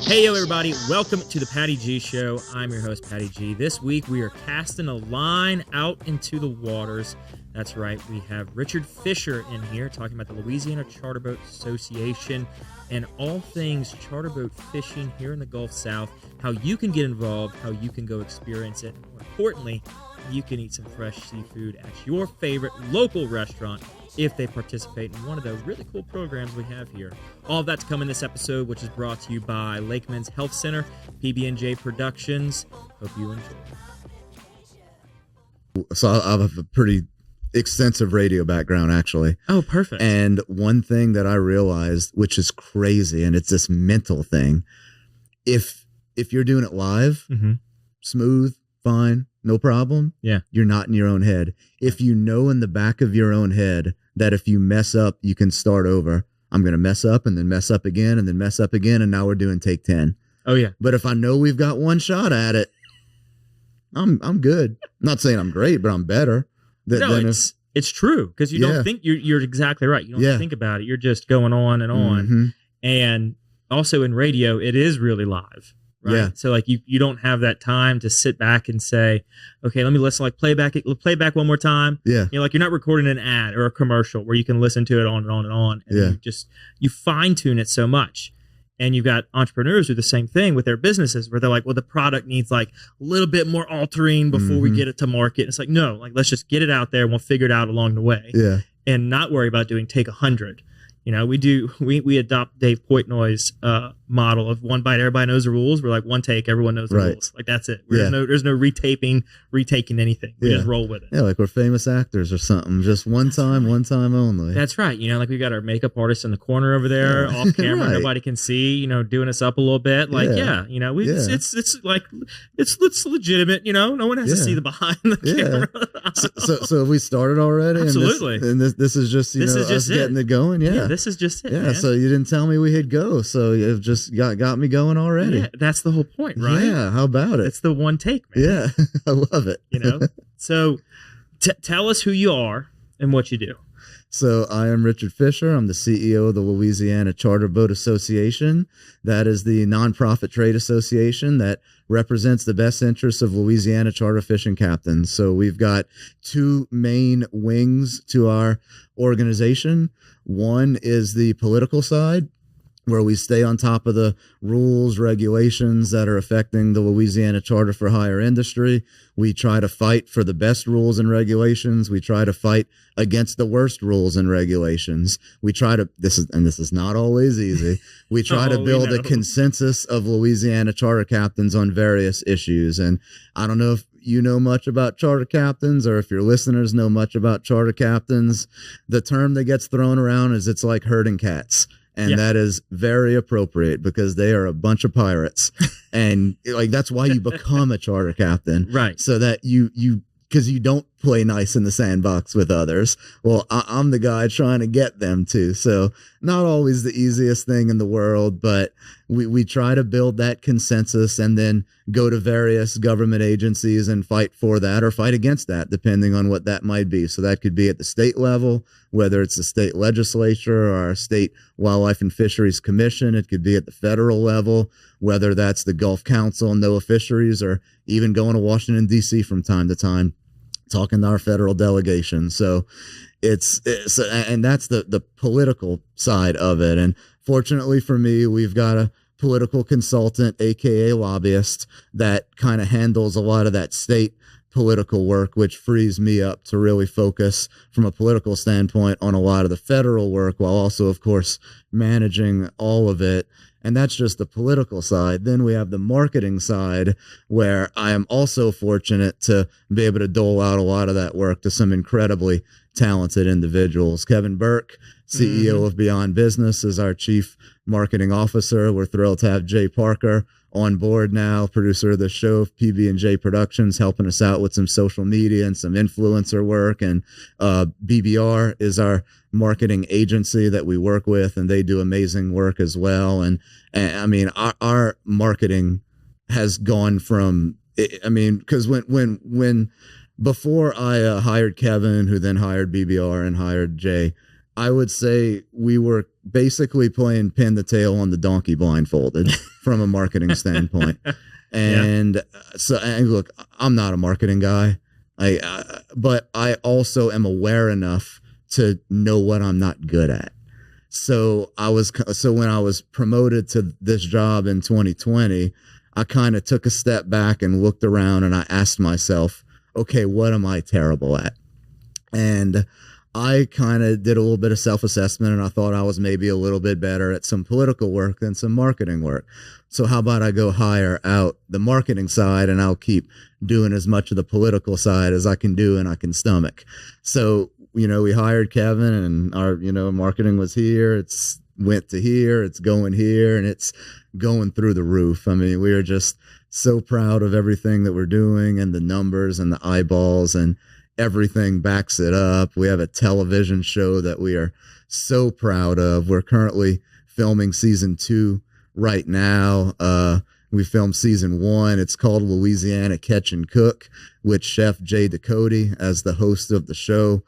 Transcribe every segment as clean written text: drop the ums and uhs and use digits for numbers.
Hey, yo, everybody. Welcome to the Patty G Show. I'm your host, Patty G. This week, we are casting a line out into the waters. That's right. We have Richard Fischer in here talking about the Louisiana Charter Boat Association and all things charter boat fishing here in the Gulf South, how you can get involved, how you can go experience it. More importantly, you can eat some fresh seafood at your favorite local restaurant if they participate in one of the really cool programs we have here. All of that's coming this episode, which is brought to you by Lakeman's Health Center, PB&J Productions. Hope you enjoy. So I have a pretty extensive radio background, actually. Oh, perfect. And one thing that I realized, which is crazy, and it's this mental thing, if you're doing it live, smooth, fine, no problem, you're not in your own head. If you know in the back of your own head that if you mess up, you can start over. I'm going to mess up and then mess up again and then mess up again, and now we're doing take 10. Oh, yeah. But if I know we've got one shot at it, I'm good. I'm not saying I'm great, but I'm better. It's true, because you don't think you're exactly right. You don't think about it. You're just going on and on. And also in radio, it is really live. Right. Yeah. So like you don't have that time to sit back and say, okay, let me listen, like play back one more time. Yeah. You know, like you're not recording an ad or a commercial where you can listen to it on and on and on. And you fine tune it so much. And you've got entrepreneurs who do the same thing with their businesses where they're like, well, the product needs like a little bit more altering before we get it to market. And it's like, no, like let's just get it out there and we'll figure it out along the way. Yeah. And not worry about doing take 100. You know, we adopt Dave Portnoy's model of one bite, everybody knows the rules. We're like one take, everyone knows the rules. Like that's it. There's no retaking anything. We just roll with it. Yeah, like we're famous actors or something. Just one time only. That's right. You know, like we got our makeup artist in the corner over there, off camera, right. Nobody can see. You know, doing us up a little bit. Like you know, it's like it's legitimate. You know, no one has to see the behind the camera. so we started already. Absolutely. And this is just us getting it going. Yeah. This is just it. Yeah. Man. So you didn't tell me we hit go. So you've just got me going already. Yeah, that's the whole point, right? Yeah. How about it? It's the one take, man. Yeah. I love it. You know. So tell us who you are and what you do. So I am Richard Fischer. I'm the CEO of the Louisiana Charter Boat Association. That is the nonprofit trade association that represents the best interests of Louisiana charter fishing captains. So we've got two main wings to our organization. One is the political side, where we stay on top of the rules, regulations that are affecting the Louisiana Charter for Hire industry. We try to fight for the best rules and regulations. We try to fight against the worst rules and regulations. We try to, this is not always easy. We try to build a consensus of Louisiana charter captains on various issues. And I don't know if you know much about charter captains or if your listeners know much about charter captains. The term that gets thrown around is it's like herding cats. And that is very appropriate because they are a bunch of pirates. And like, that's why you become a charter captain. Right. So that because you don't play nice in the sandbox with others. Well, I'm the guy trying to get them to. So not always the easiest thing in the world, but we try to build that consensus and then go to various government agencies and fight for that or fight against that, depending on what that might be. So that could be at the state level, whether it's the state legislature or our state wildlife and fisheries commission. It could be at the federal level, whether that's the Gulf Council and NOAA Fisheries, or even going to Washington, D.C. from time to time, talking to our federal delegation. So and that's the political side of it. And fortunately for me, we've got a political consultant, AKA lobbyist, that kind of handles a lot of that state political work, which frees me up to really focus from a political standpoint on a lot of the federal work, while also, of course, managing all of it. And that's just the political side. Then we have the marketing side, where I am also fortunate to be able to dole out a lot of that work to some incredibly talented individuals. Kevin Burke, CEO of Beyond Business, is our chief marketing officer. We're thrilled to have Jay Parker on board now, producer of the show, PB&J Productions, helping us out with some social media and some influencer work. And BBR is our marketing agency that we work with, and they do amazing work as well. And I mean, our marketing has gone from, I mean, because when before I hired Kevin, who then hired BBR and hired Jay, I would say we were basically playing pin the tail on the donkey blindfolded from a marketing standpoint. And and look, I'm not a marketing guy. But I also am aware enough to know what I'm not good at. So when I was promoted to this job in 2020, I kind of took a step back and looked around and I asked myself, okay, what am I terrible at? And I kind of did a little bit of self-assessment and I thought I was maybe a little bit better at some political work than some marketing work. So how about I go hire out the marketing side and I'll keep doing as much of the political side as I can do and I can stomach. So, we hired Kevin and our, marketing was here. It's went to here. It's going here and it's going through the roof. I mean, we are just so proud of everything that we're doing and the numbers and the eyeballs and everything backs it up. We have a television show that we are so proud of. We're currently filming season 2 right now. We filmed season 1. It's called Louisiana Catch and Cook with Chef Jay Ducote as the host of the show.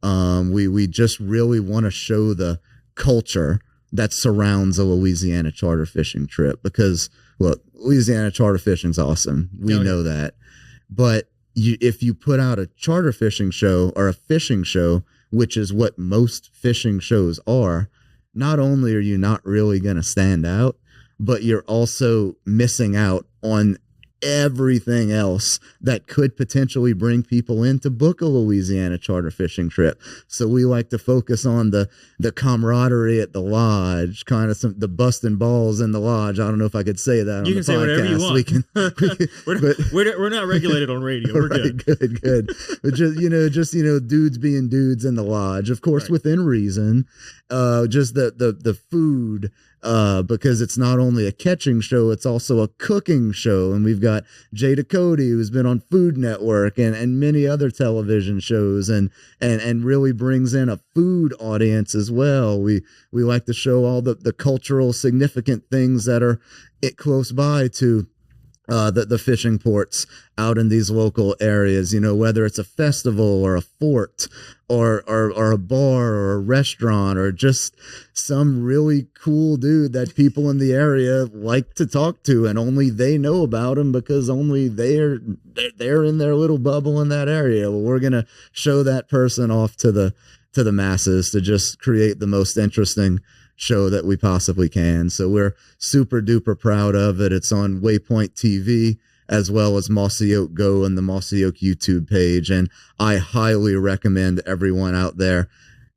We just really want to show the culture that surrounds a Louisiana charter fishing trip because, look, Louisiana charter fishing is awesome. We know that. But if you put out a charter fishing show or a fishing show, which is what most fishing shows are, not only are you not really going to stand out, but you're also missing out on everything else that could potentially bring people in to book a Louisiana charter fishing trip. So we like to focus on the camaraderie at the lodge, kind of the busting balls in the lodge. I don't know if I could say that on the podcast. You can say whatever you want. We're not regulated on radio. We're right, good. But just dudes being dudes in the lodge, of course, right, within reason. Just the food. Because it's not only a catching show, it's also a cooking show. And we've got Jay Ducote, who's been on Food Network and many other television shows and really brings in a food audience as well. We like to show all the cultural significant things that are close by to the fishing ports out in these local areas, whether it's a festival or a fort or a bar or a restaurant or just some really cool dude that people in the area like to talk to and only they know about him because only they're in their little bubble in that area. Well, we're going to show that person off to the masses to just create the most interesting show that we possibly can. So we're super duper proud of it. It's on Waypoint TV as well as Mossy Oak Go and the Mossy Oak YouTube page. And I highly recommend everyone out there,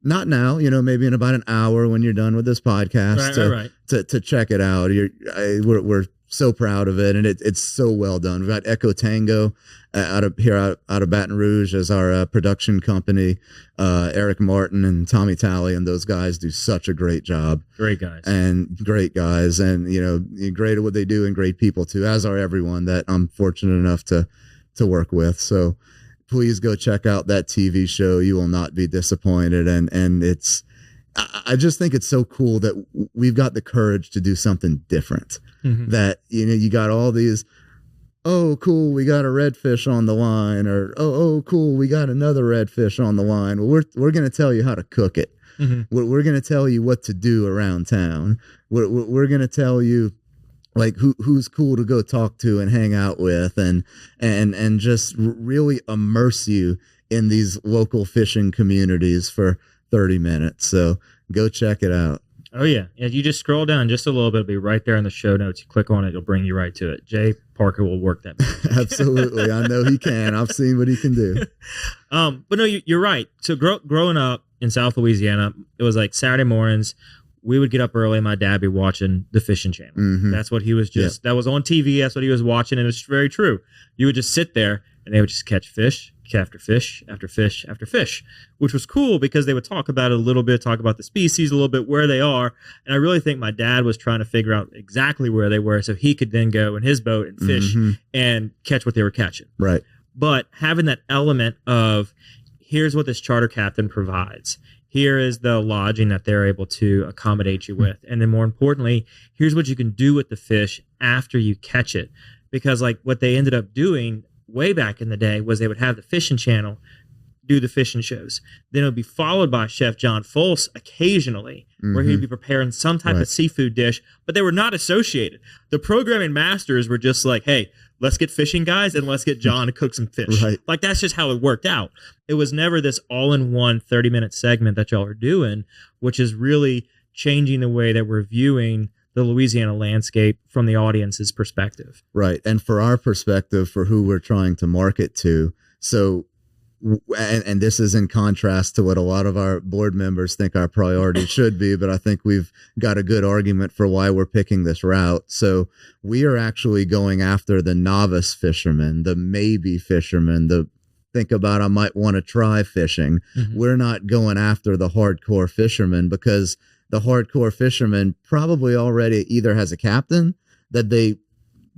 not now, maybe in about an hour when you're done with this podcast, to check it out. We're so proud of it, and it's so well done. We've got Echo Tango out of Baton Rouge as our production company. Eric Martin and Tommy Talley and those guys do such a great job. Great guys, and great at what they do, and great people too, as are everyone that I'm fortunate enough to work with. So please go check out that TV show. You will not be disappointed, and it's. I just think it's so cool that we've got the courage to do something different. Mm-hmm. That, you got all these, oh, cool, we got a redfish on the line, or, oh, cool, we got another redfish on the line. Well, we're going to tell you how to cook it. Mm-hmm. We're going to tell you what to do around town. We're going to tell you, like, who's cool to go talk to and hang out with and just really immerse you in these local fishing communities for 30 minutes. So go check it out. Oh, yeah. If you just scroll down just a little bit, it'll be right there in the show notes. You click on it, it'll bring you right to it. Jay Parker will work that. Absolutely. I know he can. I've seen what he can do. But no, you're right. So growing up in South Louisiana, it was like Saturday mornings. We would get up early. My dad would be watching the Fishing Channel. Mm-hmm. That's what he was that was on TV. That's what he was watching. And it's very true. You would just sit there and they would just catch fish after fish after fish after fish, which was cool because they would talk about it a little bit, talk about the species a little bit, where they are. And I really think my dad was trying to figure out exactly where they were so he could then go in his boat and fish and catch what they were catching. Right. But having that element of here's what this charter captain provides. Here is the lodging that they're able to accommodate you with. And then more importantly, here's what you can do with the fish after you catch it. Because like what they ended up doing way back in the day was they would have the Fishing Channel do the fishing shows. Then it would be followed by Chef John Folse occasionally, where he'd be preparing some type of seafood dish, but they were not associated. The programming masters were just like, hey, let's get fishing guys and let's get John to cook some fish. Like, that's just how it worked out. It was never this all-in-one 30-minute segment that y'all are doing, which is really changing the way that we're viewing the Louisiana landscape from the audience's perspective. Right. And for our perspective, for who we're trying to market to. So, and this is in contrast to what a lot of our board members think our priority should be, but I think we've got a good argument for why we're picking this route. So we are actually going after the novice fisherman, the maybe fisherman, the think about I might want to try fishing. We're not going after the hardcore fisherman, because the hardcore fisherman probably already either has a captain that they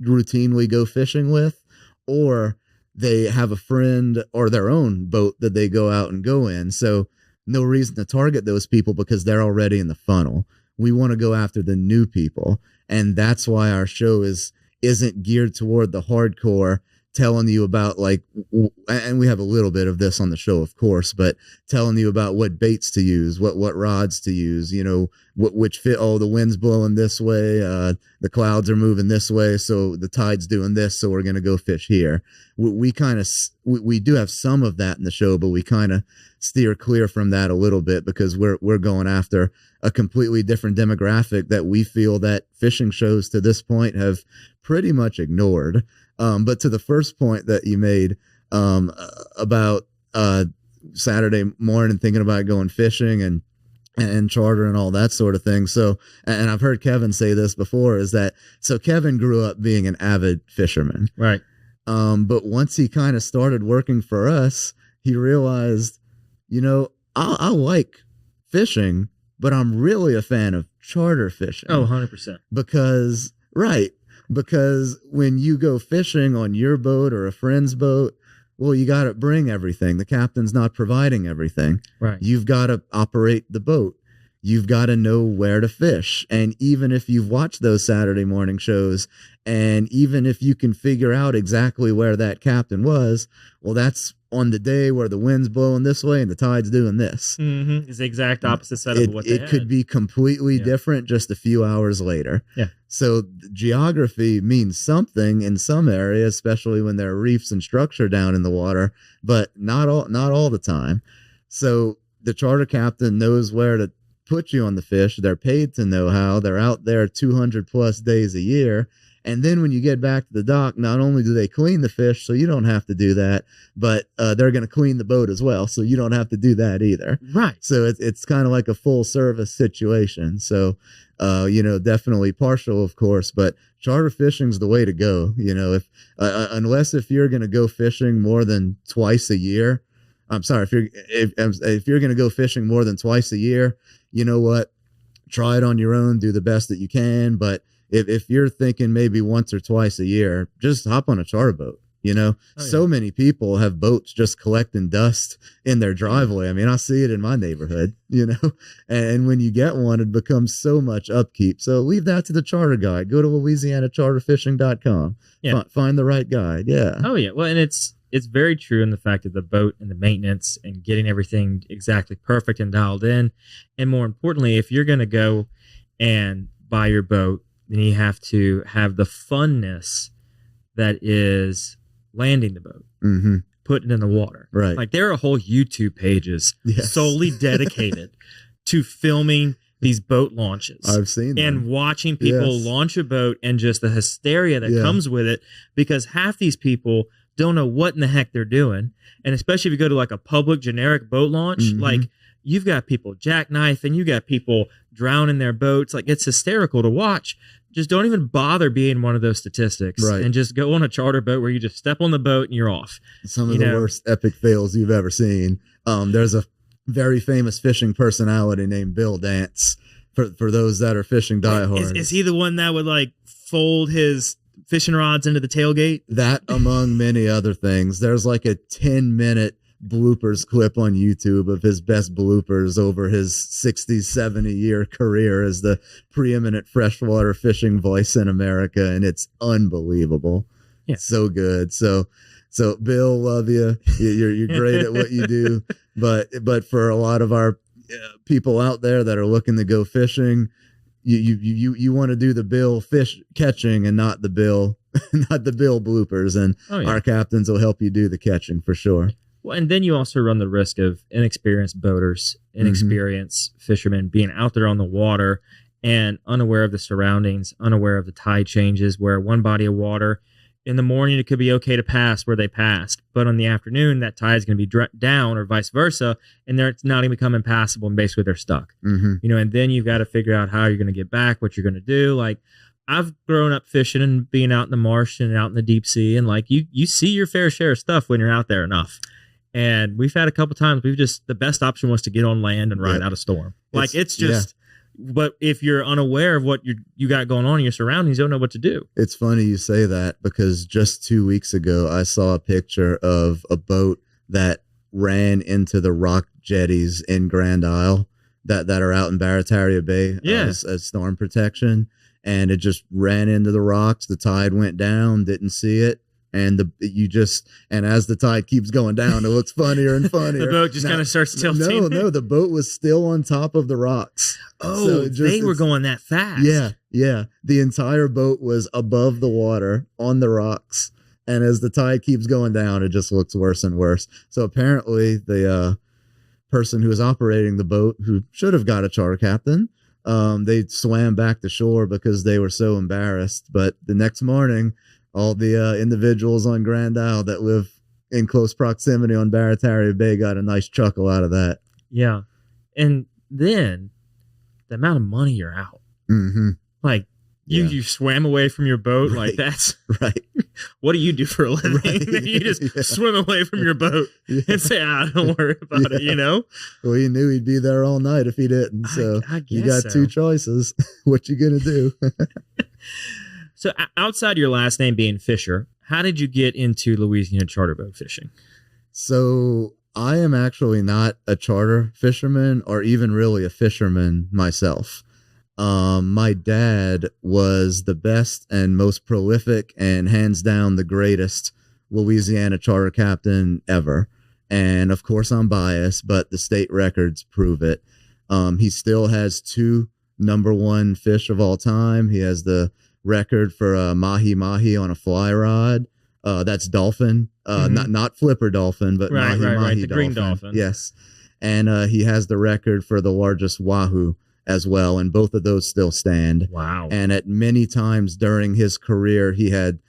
routinely go fishing with, or they have a friend or their own boat that they go out and go in. So no reason to target those people because they're already in the funnel. We want to go after the new people. And that's why our show isn't geared toward the hardcore, telling you about and we have a little bit of this on the show, of course, but telling you about what baits to use, what rods to use, which fit. Oh, the wind's blowing this way. The clouds are moving this way. So the tide's doing this. So we're going to go fish here. We do have some of that in the show, but we kind of steer clear from that a little bit because we're going after a completely different demographic that we feel that fishing shows to this point have pretty much ignored. But to the first point that you made about Saturday morning thinking about going fishing and charter and all that sort of thing. So, and I've heard Kevin say this before, is that, so Kevin grew up being an avid fisherman. Right. But once he kind of started working for us, he realized, I like fishing, but I'm really a fan of charter fishing. Oh, 100%. Because when you go fishing on your boat or a friend's boat, well, you got to bring everything. The captain's not providing everything. Right. You've got to operate the boat. You've got to know where to fish. And even if you've watched those Saturday morning shows, and even if you can figure out exactly where that captain was, well, that's on the day where the wind's blowing this way and the tide's doing this. It's the exact opposite setup of what they had. It could be completely different just a few hours later. Yeah. So geography means something in some areas, especially when there are reefs and structure down in the water, but not all the time. So the charter captain knows where to put you on the fish. They're paid to know how. They're out there 200 plus days a year. And then when you get back to the dock, not only do they clean the fish, so you don't have to do that, but they're going to clean the boat as well, so you don't have to do that either. Right. So it's kind of like a full service situation. So, definitely partial, of course, but charter fishing's the way to go. Unless if you're going to go fishing more than twice a year. I'm sorry, if you're going to go fishing more than twice a year, you know what? Try it on your own. Do the best that you can, but if you're thinking maybe once or twice a year, just hop on a charter boat. So many people have boats just collecting dust in their driveway. I mean, I see it in my neighborhood, and when you get one, it becomes so much upkeep. So leave that to the charter guide. Go to LouisianaCharterFishing.com. Yeah. Find the right guide. Yeah. Oh yeah. Well, and it's very true in the fact that the boat and the maintenance and getting everything exactly perfect and dialed in. And more importantly, if you're going to go and buy your boat, then you have to have the funness that is landing the boat, putting it in the water. Right. Like there are whole YouTube pages solely dedicated to filming these boat launches. I've seen them. And watching people launch a boat and just the hysteria that comes with it, because half these people don't know what in the heck they're doing. And especially if you go to like a public generic boat launch, like you've got people jackknifing, you got people drowning their boats. Like it's hysterical to watch. Just don't even bother being one of those statistics, and just go on a charter boat where you just step on the boat and you're off. Some of the worst epic fails you've ever seen. There's a very famous fishing personality named Bill Dance for those that are fishing diehards. Is he the one that would like fold his fishing rods into the tailgate? That among many other things. There's like a 10-minute bloopers clip on YouTube of his best bloopers over his 70-year career as the preeminent freshwater fishing voice in America, and it's unbelievable. So good. So So Bill, love you. You're great at what you do. But for a lot of our people out there that are looking to go fishing, you want to do the Bill fish catching and not the Bill bloopers. And our captains will help you do the catching for sure. Well, and then you also run the risk of inexperienced boaters, inexperienced fishermen being out there on the water and unaware of the surroundings, unaware of the tide changes, where one body of water in the morning, it could be okay to pass where they passed, but in the afternoon, that tide is going to be down or vice versa, and it's not going to become impassable, and basically they're stuck. You know, and then you've got to figure out how you're going to get back, what you're going to do. Like, I've grown up fishing and being out in the marsh and out in the deep sea, and like you see your fair share of stuff when you're out there enough. And we've had a couple times the best option was to get on land and ride out a storm. Like it's just. But if you're unaware of what you got going on in your surroundings, you don't know what to do. It's funny you say that, because just 2 weeks ago, I saw a picture of a boat that ran into the rock jetties in Grand Isle that are out in Barataria Bay as storm protection. And it just ran into the rocks. The tide went down, didn't see it. And as the tide keeps going down, it looks funnier and funnier. The boat just kind of starts tilting. No, the boat was still on top of the rocks. Oh, so they were going that fast. Yeah. The entire boat was above the water on the rocks. And as the tide keeps going down, it just looks worse and worse. So apparently the person who was operating the boat, who should have got a charter captain, they swam back to shore because they were so embarrassed. But the next morning, all the individuals on Grand Isle that live in close proximity on Barataria Bay got a nice chuckle out of that. Yeah. And then the amount of money you're out. Like, you swam away from your boat. Right. Like, that's right. What do you do for a living? Right. You just swim away from your boat and say, don't worry about it, you know? Well, he knew he'd be there all night if he didn't. So I you got two choices. What you going to do? So outside your last name being Fisher, how did you get into Louisiana charter boat fishing? So I am actually not a charter fisherman or even really a fisherman myself. My dad was the best and most prolific and hands down the greatest Louisiana charter captain ever. And of course I'm biased, but the state records prove it. He still has 2 number 1 fish of all time. He has the record for mahi-mahi on a fly rod. That's dolphin, not flipper dolphin, but mahi-mahi the green dolphin. Yes. And he has the record for the largest wahoo as well. And both of those still stand. Wow. And at many times during his career, he had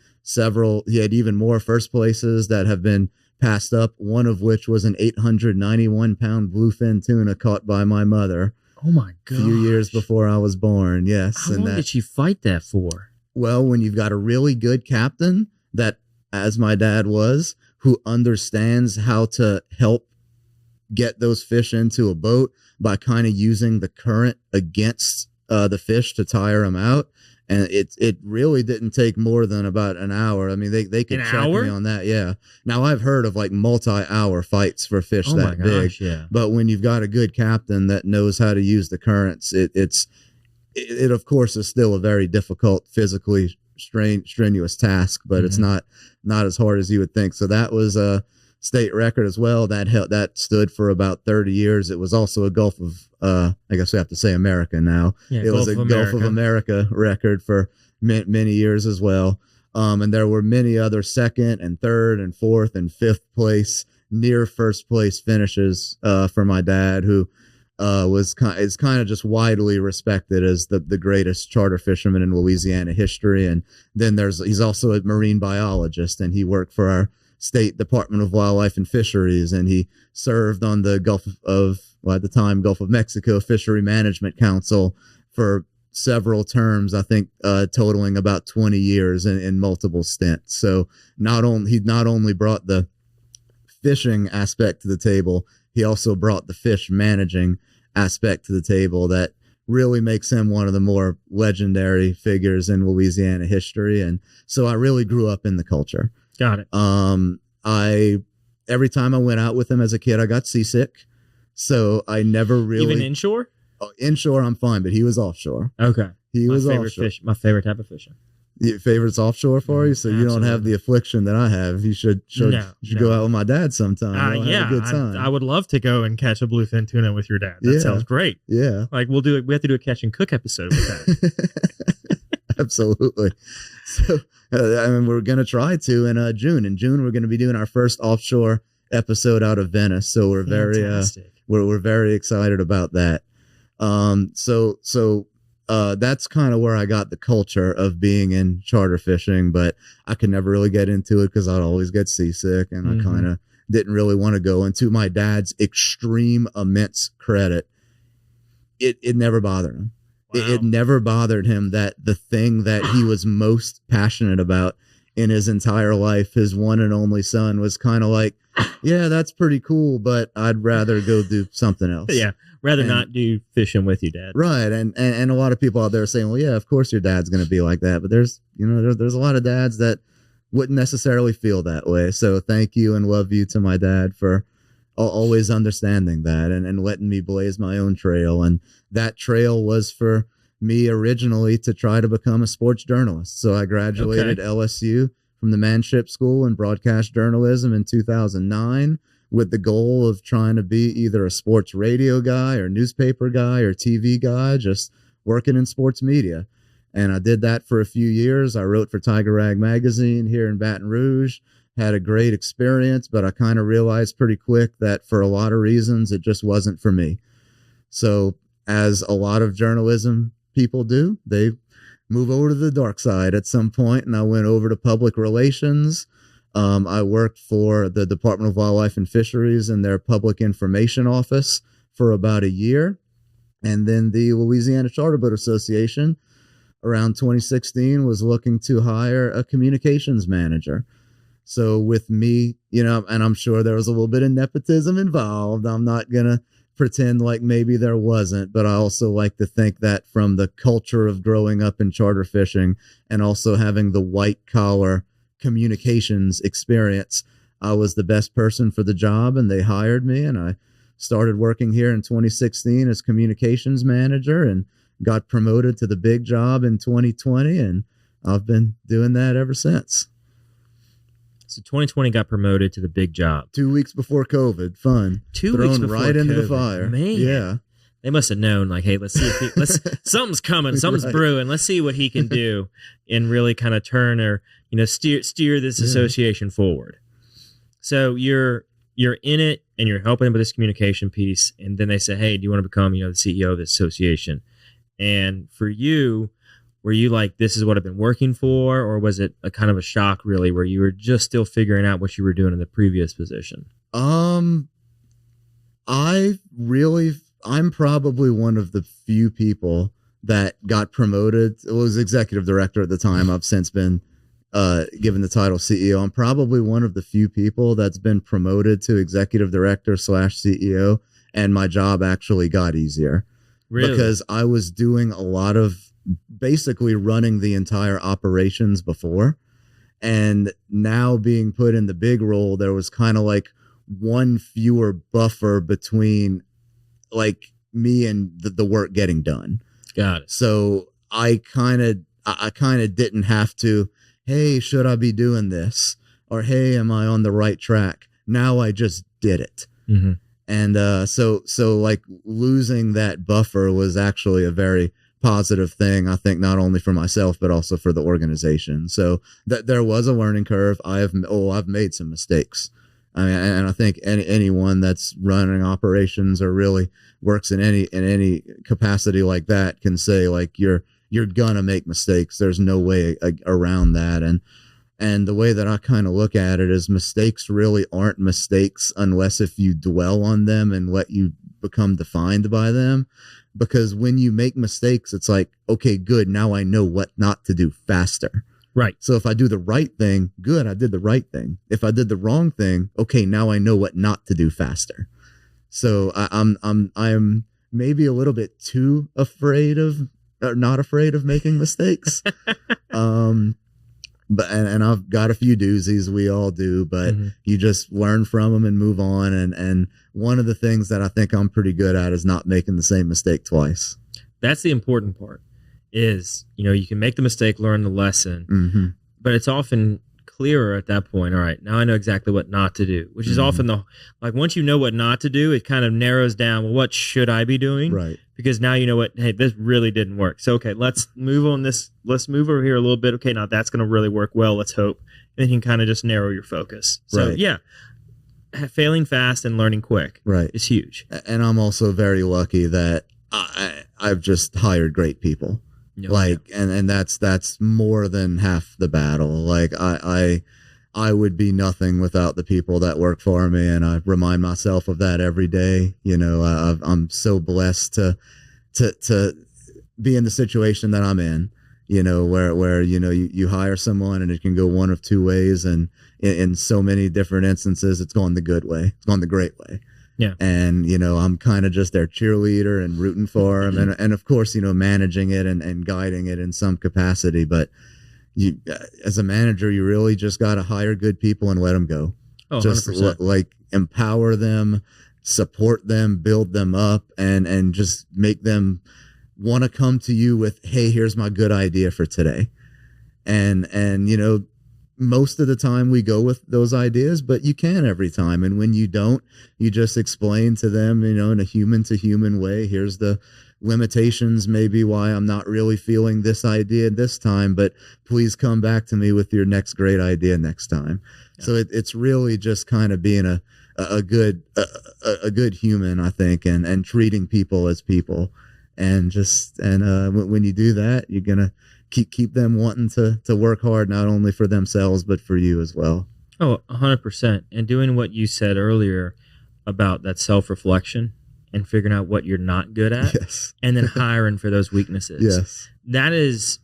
even more first places that have been passed up. One of which was an 891-pound bluefin tuna caught by my mother. Oh my God! A few years before I was born, yes. How long did she fight that for? Well, when you've got a really good captain that, as my dad was, who understands how to help get those fish into a boat by kind of using the current against the fish to tire them out. And it really didn't take more than about an hour. I mean, they could check me on that. Yeah. Now I've heard of like multi-hour fights for fish that big. Yeah. But when you've got a good captain that knows how to use the currents, it of course is still a very difficult, physically strenuous task, but it's not as hard as you would think. So that was a state record as well. That stood for about 30 years. It was also a Gulf of I guess we have to say America now. Yeah, it was a Gulf of America record for many years as well. And there were many other second and third and fourth and fifth place, near first place finishes for my dad, who is kind of just widely respected as the greatest charter fisherman in Louisiana history. And then he's also a marine biologist, and he worked for our state Department of Wildlife and Fisheries, and he served on the at the time Gulf of Mexico Fishery Management Council for several terms, I think totaling about 20 years in multiple stints. So he not only brought the fishing aspect to the table, he also brought the fish managing aspect to the table that really makes him one of the more legendary figures in Louisiana history. And so I really grew up in the culture. Got it. Every time I went out with him as a kid, I got seasick. So I never really... Even inshore? Inshore, I'm fine, but he was offshore. Okay. He was offshore. My favorite type of fishing. Your favorite's offshore for you, so you don't have Absolutely. the affliction that I have. You should go out with my dad sometime. You'll have a good time. I would love to go and catch a bluefin tuna with your dad. That sounds great. Yeah, like we'll do it. We have to do a catch and cook episode with that. Absolutely. So we're gonna try to in June. In June, we're gonna be doing our first offshore episode out of Venice. So we're we're very excited about that. That's kind of where I got the culture of being in charter fishing, but I could never really get into it because I'd always get seasick, and I kind of didn't really want to go. And to my dad's extreme immense credit, it never bothered him. Wow. It never bothered him that the thing that he was most passionate about in his entire life, his one and only son, was kind of like, yeah, that's pretty cool, but I'd rather go do something else. Yeah. Rather not do fishing with you, Dad. Right. And a lot of people out there are saying, well, yeah, of course your dad's going to be like that. But there's a lot of dads that wouldn't necessarily feel that way. So thank you and love you to my dad for always understanding that and letting me blaze my own trail. And that trail was for me originally to try to become a sports journalist. So I graduated LSU from the Manship School in broadcast journalism in 2009. With the goal of trying to be either a sports radio guy or newspaper guy or TV guy, just working in sports media. And I did that for a few years. I wrote for Tiger Rag magazine here in Baton Rouge, had a great experience, but I kind of realized pretty quick that for a lot of reasons, it just wasn't for me. So as a lot of journalism people do, they move over to the dark side at some point, and I went over to public relations. I worked for the Department of Wildlife and Fisheries in their public information office for about a year. And then the Louisiana Charter Boat Association around 2016 was looking to hire a communications manager. So with me, and I'm sure there was a little bit of nepotism involved. I'm not going to pretend like maybe there wasn't, but I also like to think that from the culture of growing up in charter fishing and also having the white collar communications experience, I was the best person for the job, and they hired me, and I started working here in 2016 as communications manager and got promoted to the big job in 2020, and I've been doing that ever since. So 2020 got promoted to the big job. 2 weeks before COVID. Fun. 2 weeks before right COVID. Into the fire. Man. Yeah. They must have known, like, hey, let's see if something's coming, something's brewing. Let's see what he can do and really kind of turn or, steer this association forward. So you're in it and you're helping with this communication piece. And then they say, hey, do you want to become, the CEO of this association? And for you, were you like, this is what I've been working for? Or was it a kind of a shock, really, where you were just still figuring out what you were doing in the previous position? I'm probably one of the few people that got promoted. It was executive director at the time. I've since been given the title CEO. I'm probably one of the few people that's been promoted to executive director / CEO, and my job actually got easier. Really? Because I was doing a lot of basically running the entire operations before, and now being put in the big role, there was kind of like one fewer buffer between like me and the work getting done. Got it. So I kind of didn't have to, hey, should I be doing this? Or, hey, am I on the right track? Now I just did it. Mm-hmm. And so like losing that buffer was actually a very positive thing, I think, not only for myself, but also for the organization. So that there was a learning curve. I've made some mistakes. I mean, and I think anyone that's running operations or really works in any capacity like that can say, like, you're gonna make mistakes. There's no way around that. And the way that I kind of look at it is mistakes really aren't mistakes unless if you dwell on them and let you become defined by them. Because when you make mistakes, it's like, okay, good. Now I know what not to do faster. Right. So if I do the right thing, good, I did the right thing. If I did the wrong thing, okay, now I know what not to do faster. So I'm maybe a little bit too afraid of, or not afraid of making mistakes. But I've got a few doozies, we all do, but you just learn from them and move on. And one of the things that I think I'm pretty good at is not making the same mistake twice. That's the important part. is, you can make the mistake, learn the lesson, but it's often clearer at that point. All right, now I know exactly what not to do, which is often once you know what not to do, it kind of narrows down, well, what should I be doing? Right. Because now you know what, hey, this really didn't work. So, okay, let's move on this. Let's move over here a little bit. Okay, now that's going to really work well. Let's hope. And you can kind of just narrow your focus. So, yeah, failing fast and learning quick is huge. And I'm also very lucky that I've just hired great people. And that's more than half the battle. Like I would be nothing without the people that work for me, and I remind myself of that every day. I'm so blessed to be in the situation that I'm in. Where you hire someone and it can go one of two ways, and in so many different instances, it's gone the good way. It's gone the great way. Yeah. And, I'm kind of just their cheerleader and rooting for them. And of course, managing it and guiding it in some capacity. But you, as a manager, you really just got to hire good people and let them go. Oh, just 100%. Empower them, support them, build them up, and just make them want to come to you with, hey, here's my good idea for today. And most of the time we go with those ideas, but you can't every time. And when you don't, you just explain to them, in a human to human way, here's the limitations, maybe why I'm not really feeling this idea this time, but please come back to me with your next great idea next time. Yeah. So it's really just kind of being a good human, I think, and treating people as people. And when you do that, you're going to keep them wanting to work hard, not only for themselves, but for you as well. Oh, 100%. And doing what you said earlier about that self-reflection and figuring out what you're not good at, yes. and then hiring for those weaknesses. Yes. That is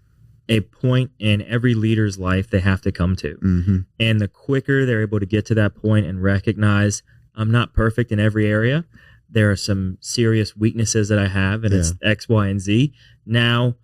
a point in every leader's life they have to come to. Mm-hmm. And the quicker they're able to get to that point and recognize, I'm not perfect in every area. There are some serious weaknesses that I have, and it's X, Y, and Z. Now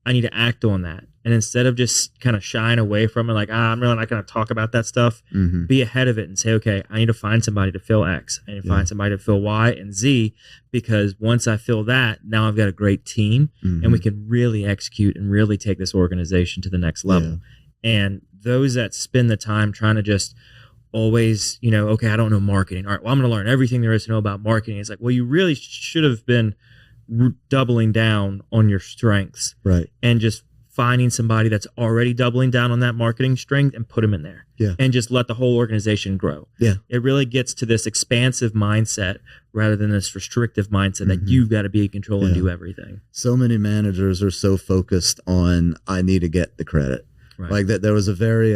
I need to act on that. And instead of just kind of shying away from it, like, I'm really not going to talk about that stuff, be ahead of it and say, okay, I need to find somebody to fill X. I need to find somebody to fill Y and Z, because once I fill that, now I've got a great team, and we can really execute and really take this organization to the next level. Yeah. And those that spend the time trying to just always, okay, I don't know marketing. All right, well, I'm going to learn everything there is to know about marketing. It's like, well, you really should have been doubling down on your strengths, right? And just finding somebody that's already doubling down on that marketing strength and put them in there, and just let the whole organization grow. Yeah, it really gets to this expansive mindset rather than this restrictive mindset that you've got to be in control and do everything. So many managers are so focused on, I need to get the credit. Right. Like that, there was a very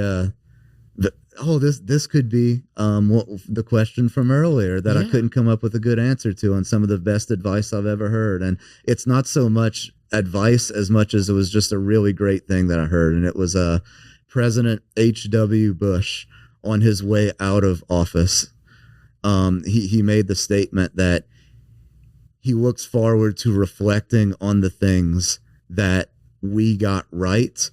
this could be the question from earlier that I couldn't come up with a good answer to on some of the best advice I've ever heard. And it's not so much advice as much as it was just a really great thing that I heard. And it was President H.W. Bush on his way out of office. He made the statement that he looks forward to reflecting on the things that we got right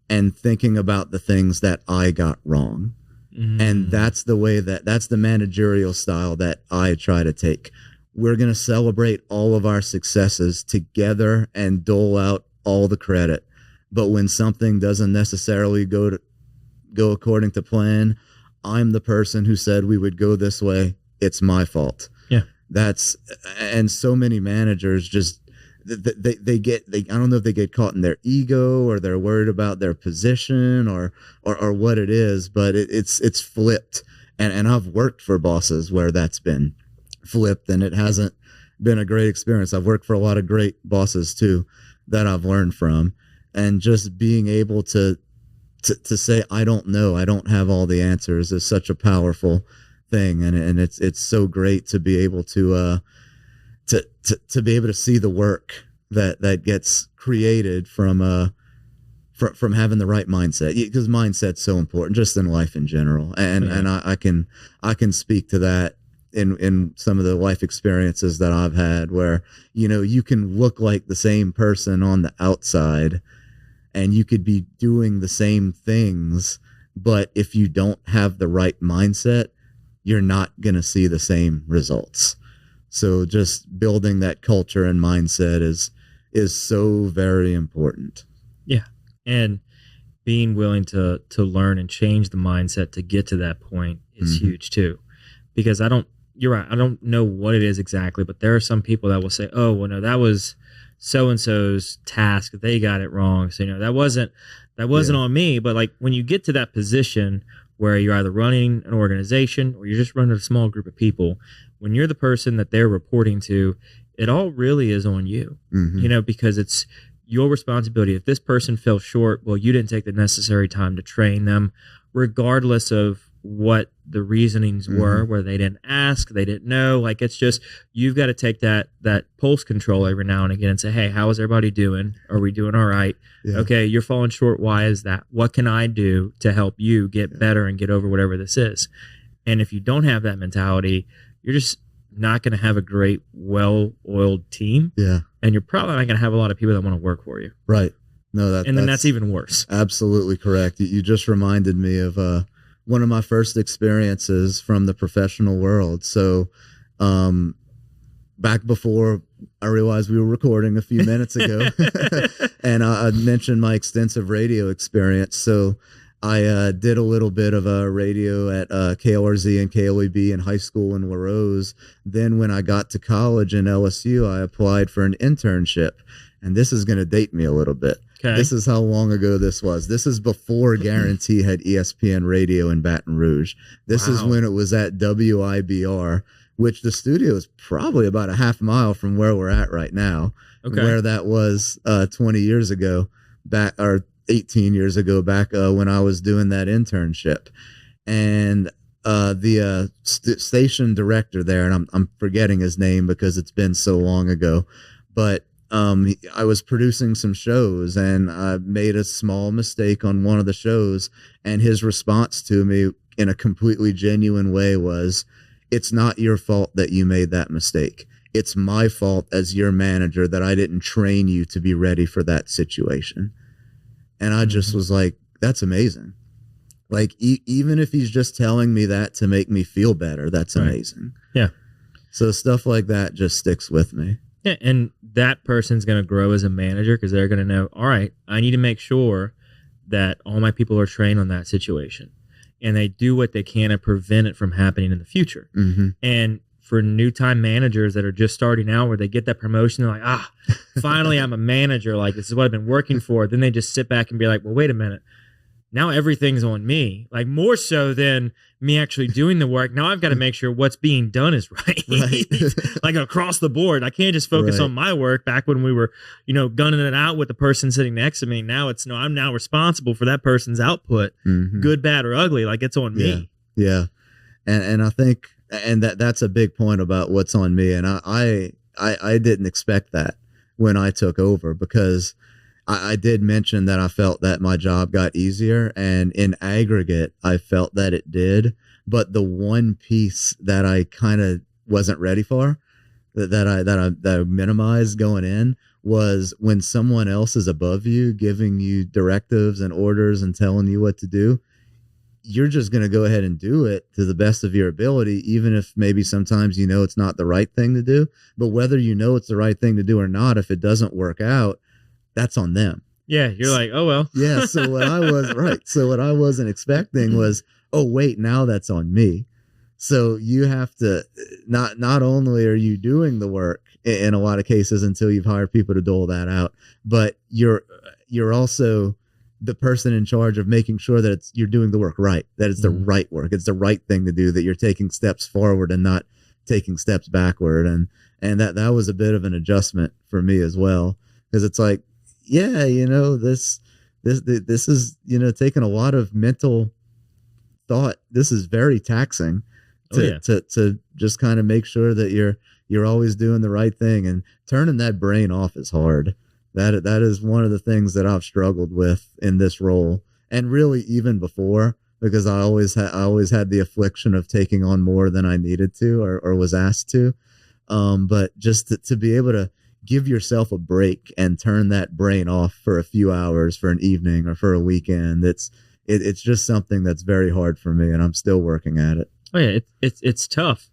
and thinking about the things that I got wrong. And that's that's the managerial style that I try to take. We're going to celebrate all of our successes together and dole out all the credit. But when something doesn't necessarily go according to plan, I'm the person who said we would go this way. It's my fault. Yeah. And so many managers just, they I don't know if they get caught in their ego or they're worried about their position or what it is, but it's flipped. And I've worked for bosses where that's been flipped, and it hasn't been a great experience. I've worked for a lot of great bosses too that I've learned from, and just being able to say, I don't know, I don't have all the answers is such a powerful thing. And it's so great to be able to be able to see the work that gets created from having the right mindset, because mindset's so important just in life in general. And I can speak to that in some of the life experiences that I've had where, you can look like the same person on the outside and you could be doing the same things, but if you don't have the right mindset, you're not going to see the same results. So just building that culture and mindset is is so very important. Yeah. And being willing to learn and change the mindset to get to that point is huge too. Because you're right, I don't know what it is exactly, but there are some people that will say, oh, well, no, that was so-and-so's task. They got it wrong. So, that wasn't on me. But like when you get to that position where you're either running an organization or you're just running a small group of people, when you're the person that they're reporting to, it all really is on you, because it's your responsibility. If this person fell short, well, you didn't take the necessary time to train them, regardless of what the reasonings were, where they didn't ask, they didn't know. Like, it's just, you've got to take that pulse control every now and again and say, hey, how is everybody doing? Are we doing all right? Yeah. Okay, you're falling short. Why is that? What can I do to help you get better and get over whatever this is? And if you don't have that mentality, you're just not going to have a great, well-oiled team. Yeah. And you're probably not going to have a lot of people that want to work for you. Right. No, that's even worse. Absolutely correct. You just reminded me of one of my first experiences from the professional world. So back before I realized we were recording a few minutes ago, and I mentioned my extensive radio experience. So I did a little bit of a radio at KLRZ and KLEB in high school in LaRose. Then when I got to college in LSU, I applied for an internship. And this is going to date me a little bit. Okay. This is how long ago this was. This is before Guarantee had ESPN radio in Baton Rouge. This is when it was at WIBR, which the studio is probably about a half mile from where we're at right now. Okay. Where that was 20 years ago, or 18 years ago, back when I was doing that internship. And the station director there, and I'm forgetting his name because it's been so long ago, but I was producing some shows and I made a small mistake on one of the shows, and his response to me in a completely genuine way was, it's not your fault that you made that mistake. It's my fault as your manager that I didn't train you to be ready for that situation. And I just was like, that's amazing. Like, even if he's just telling me that to make me feel better, that's amazing. Yeah. So stuff like that just sticks with me. Yeah, and that person's going to grow as a manager because they're going to know, all right, I need to make sure that all my people are trained on that situation. And they do what they can to prevent it from happening in the future. And for new time managers that are just starting out, where they get that promotion, they're like, finally I'm a manager. Like, this is what I've been working for. Then they just sit back and be like, well, wait a minute. Now everything's on me, like more so than me actually doing the work. Now I've got to make sure what's being done is right. Like across the board. I can't just focus on my work back when we were, gunning it out with the person sitting next to me. Now it's I'm now responsible for that person's output, good, bad, or ugly. Like, it's on me. Yeah. And I think, and that's a big point about what's on me. And I didn't expect that when I took over, because I did mention that I felt that my job got easier, and in aggregate, I felt that it did. But the one piece that I kind of wasn't ready for, that I minimized going in, was when someone else is above you, giving you directives and orders and telling you what to do, you're just going to go ahead and do it to the best of your ability, even if maybe sometimes it's not the right thing to do. But whether it's the right thing to do or not, if it doesn't work out, that's on them. Yeah, you're like, oh well. Yeah. So what I wasn't expecting was, oh wait, now that's on me. So you have to not only are you doing the work in a lot of cases until you've hired people to dole that out, but you're also the person in charge of making sure that you're doing the work right, that it's the right work, it's the right thing to do, that you're taking steps forward and not taking steps backward, and that was a bit of an adjustment for me as well, because it's like, yeah, this is, taking a lot of mental thought. This is very taxing to just kind of make sure that you're always doing the right thing, and turning that brain off is hard. That is one of the things that I've struggled with in this role, and really even before, because I always had the affliction of taking on more than I needed to or was asked to. But just to be able to give yourself a break and turn that brain off for a few hours, for an evening or for a weekend, it's just something that's very hard for me, and I'm still working at it. Oh yeah, it's tough.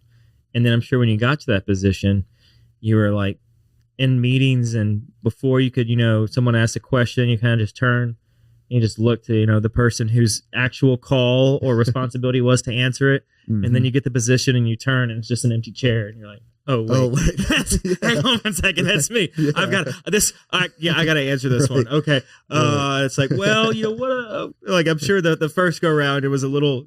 And then I'm sure when you got to that position, you were like, in meetings, and before you could, someone asked a question, you kind of just turn and you just look to, the person whose actual call or responsibility was to answer it. Mm-hmm. And then you get the position and you turn and it's just an empty chair and you're like, oh, wait. Hang on 1 second. That's me. Yeah. I've got this. I got to answer this one. Okay. It's like, well, what, I'm sure that the first go round, it was a little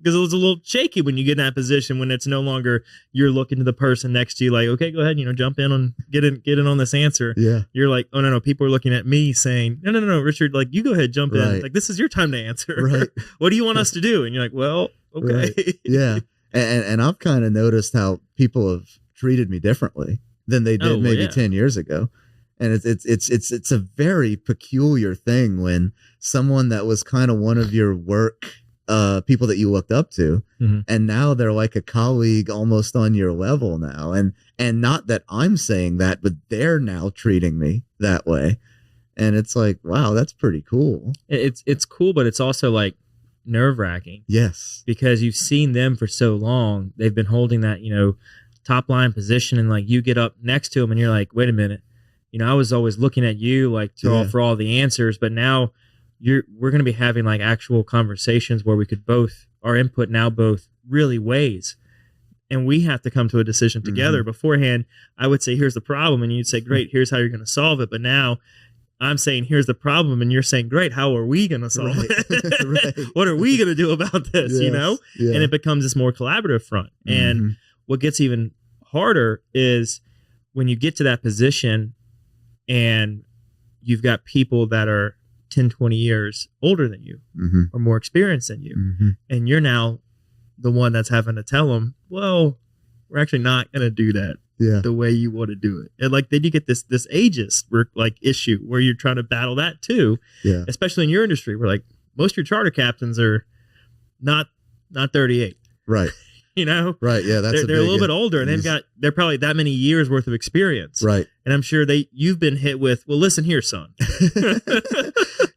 shaky when you get in that position, when it's no longer you're looking to the person next to you like, okay, go ahead, jump in on, get in on this answer. Yeah. You're like, oh, no. People are looking at me saying, no, Richard, like, you go ahead, jump in. Like, this is your time to answer. Right. What do you want us to do? And you're like, well, okay. Right. Yeah. And I've kind of noticed how people have treated me differently than they did maybe 10 years ago. And it's a very peculiar thing when someone that was kind of one of your work people that you looked up to, mm-hmm. and now they're like a colleague almost on your level now. And not that I'm saying that, but they're now treating me that way. And it's like, wow, that's pretty cool. It's cool, but it's also like nerve-wracking. Yes. Because you've seen them for so long. They've been holding that, top line position, and like you get up next to them and you're like, wait a minute. I was always looking at you like for all the answers, but now we're going to be having like actual conversations where we could our input now both really weighs. And we have to come to a decision together. Mm-hmm. Beforehand, I would say, here's the problem. And you'd say, great, here's how you're going to solve it. But now I'm saying, here's the problem. And you're saying, great, how are we going to solve it? Right. What are we going to do about this? Yes. Yeah. And it becomes this more collaborative front. Mm-hmm. And what gets even harder is when you get to that position and you've got people that are 10, 20 years older than you mm-hmm. or more experienced than you. Mm-hmm. And you're now the one that's having to tell them, well, we're actually not going to do that the way you want to do it. And like, then you get this ageist like issue where you're trying to battle that too. Yeah. Especially in your industry where like most of your charter captains are not 38. Right. Right. Yeah. They're a little bit older, and they're probably that many years worth of experience. Right. And I'm sure you've been hit with, well, listen here, son.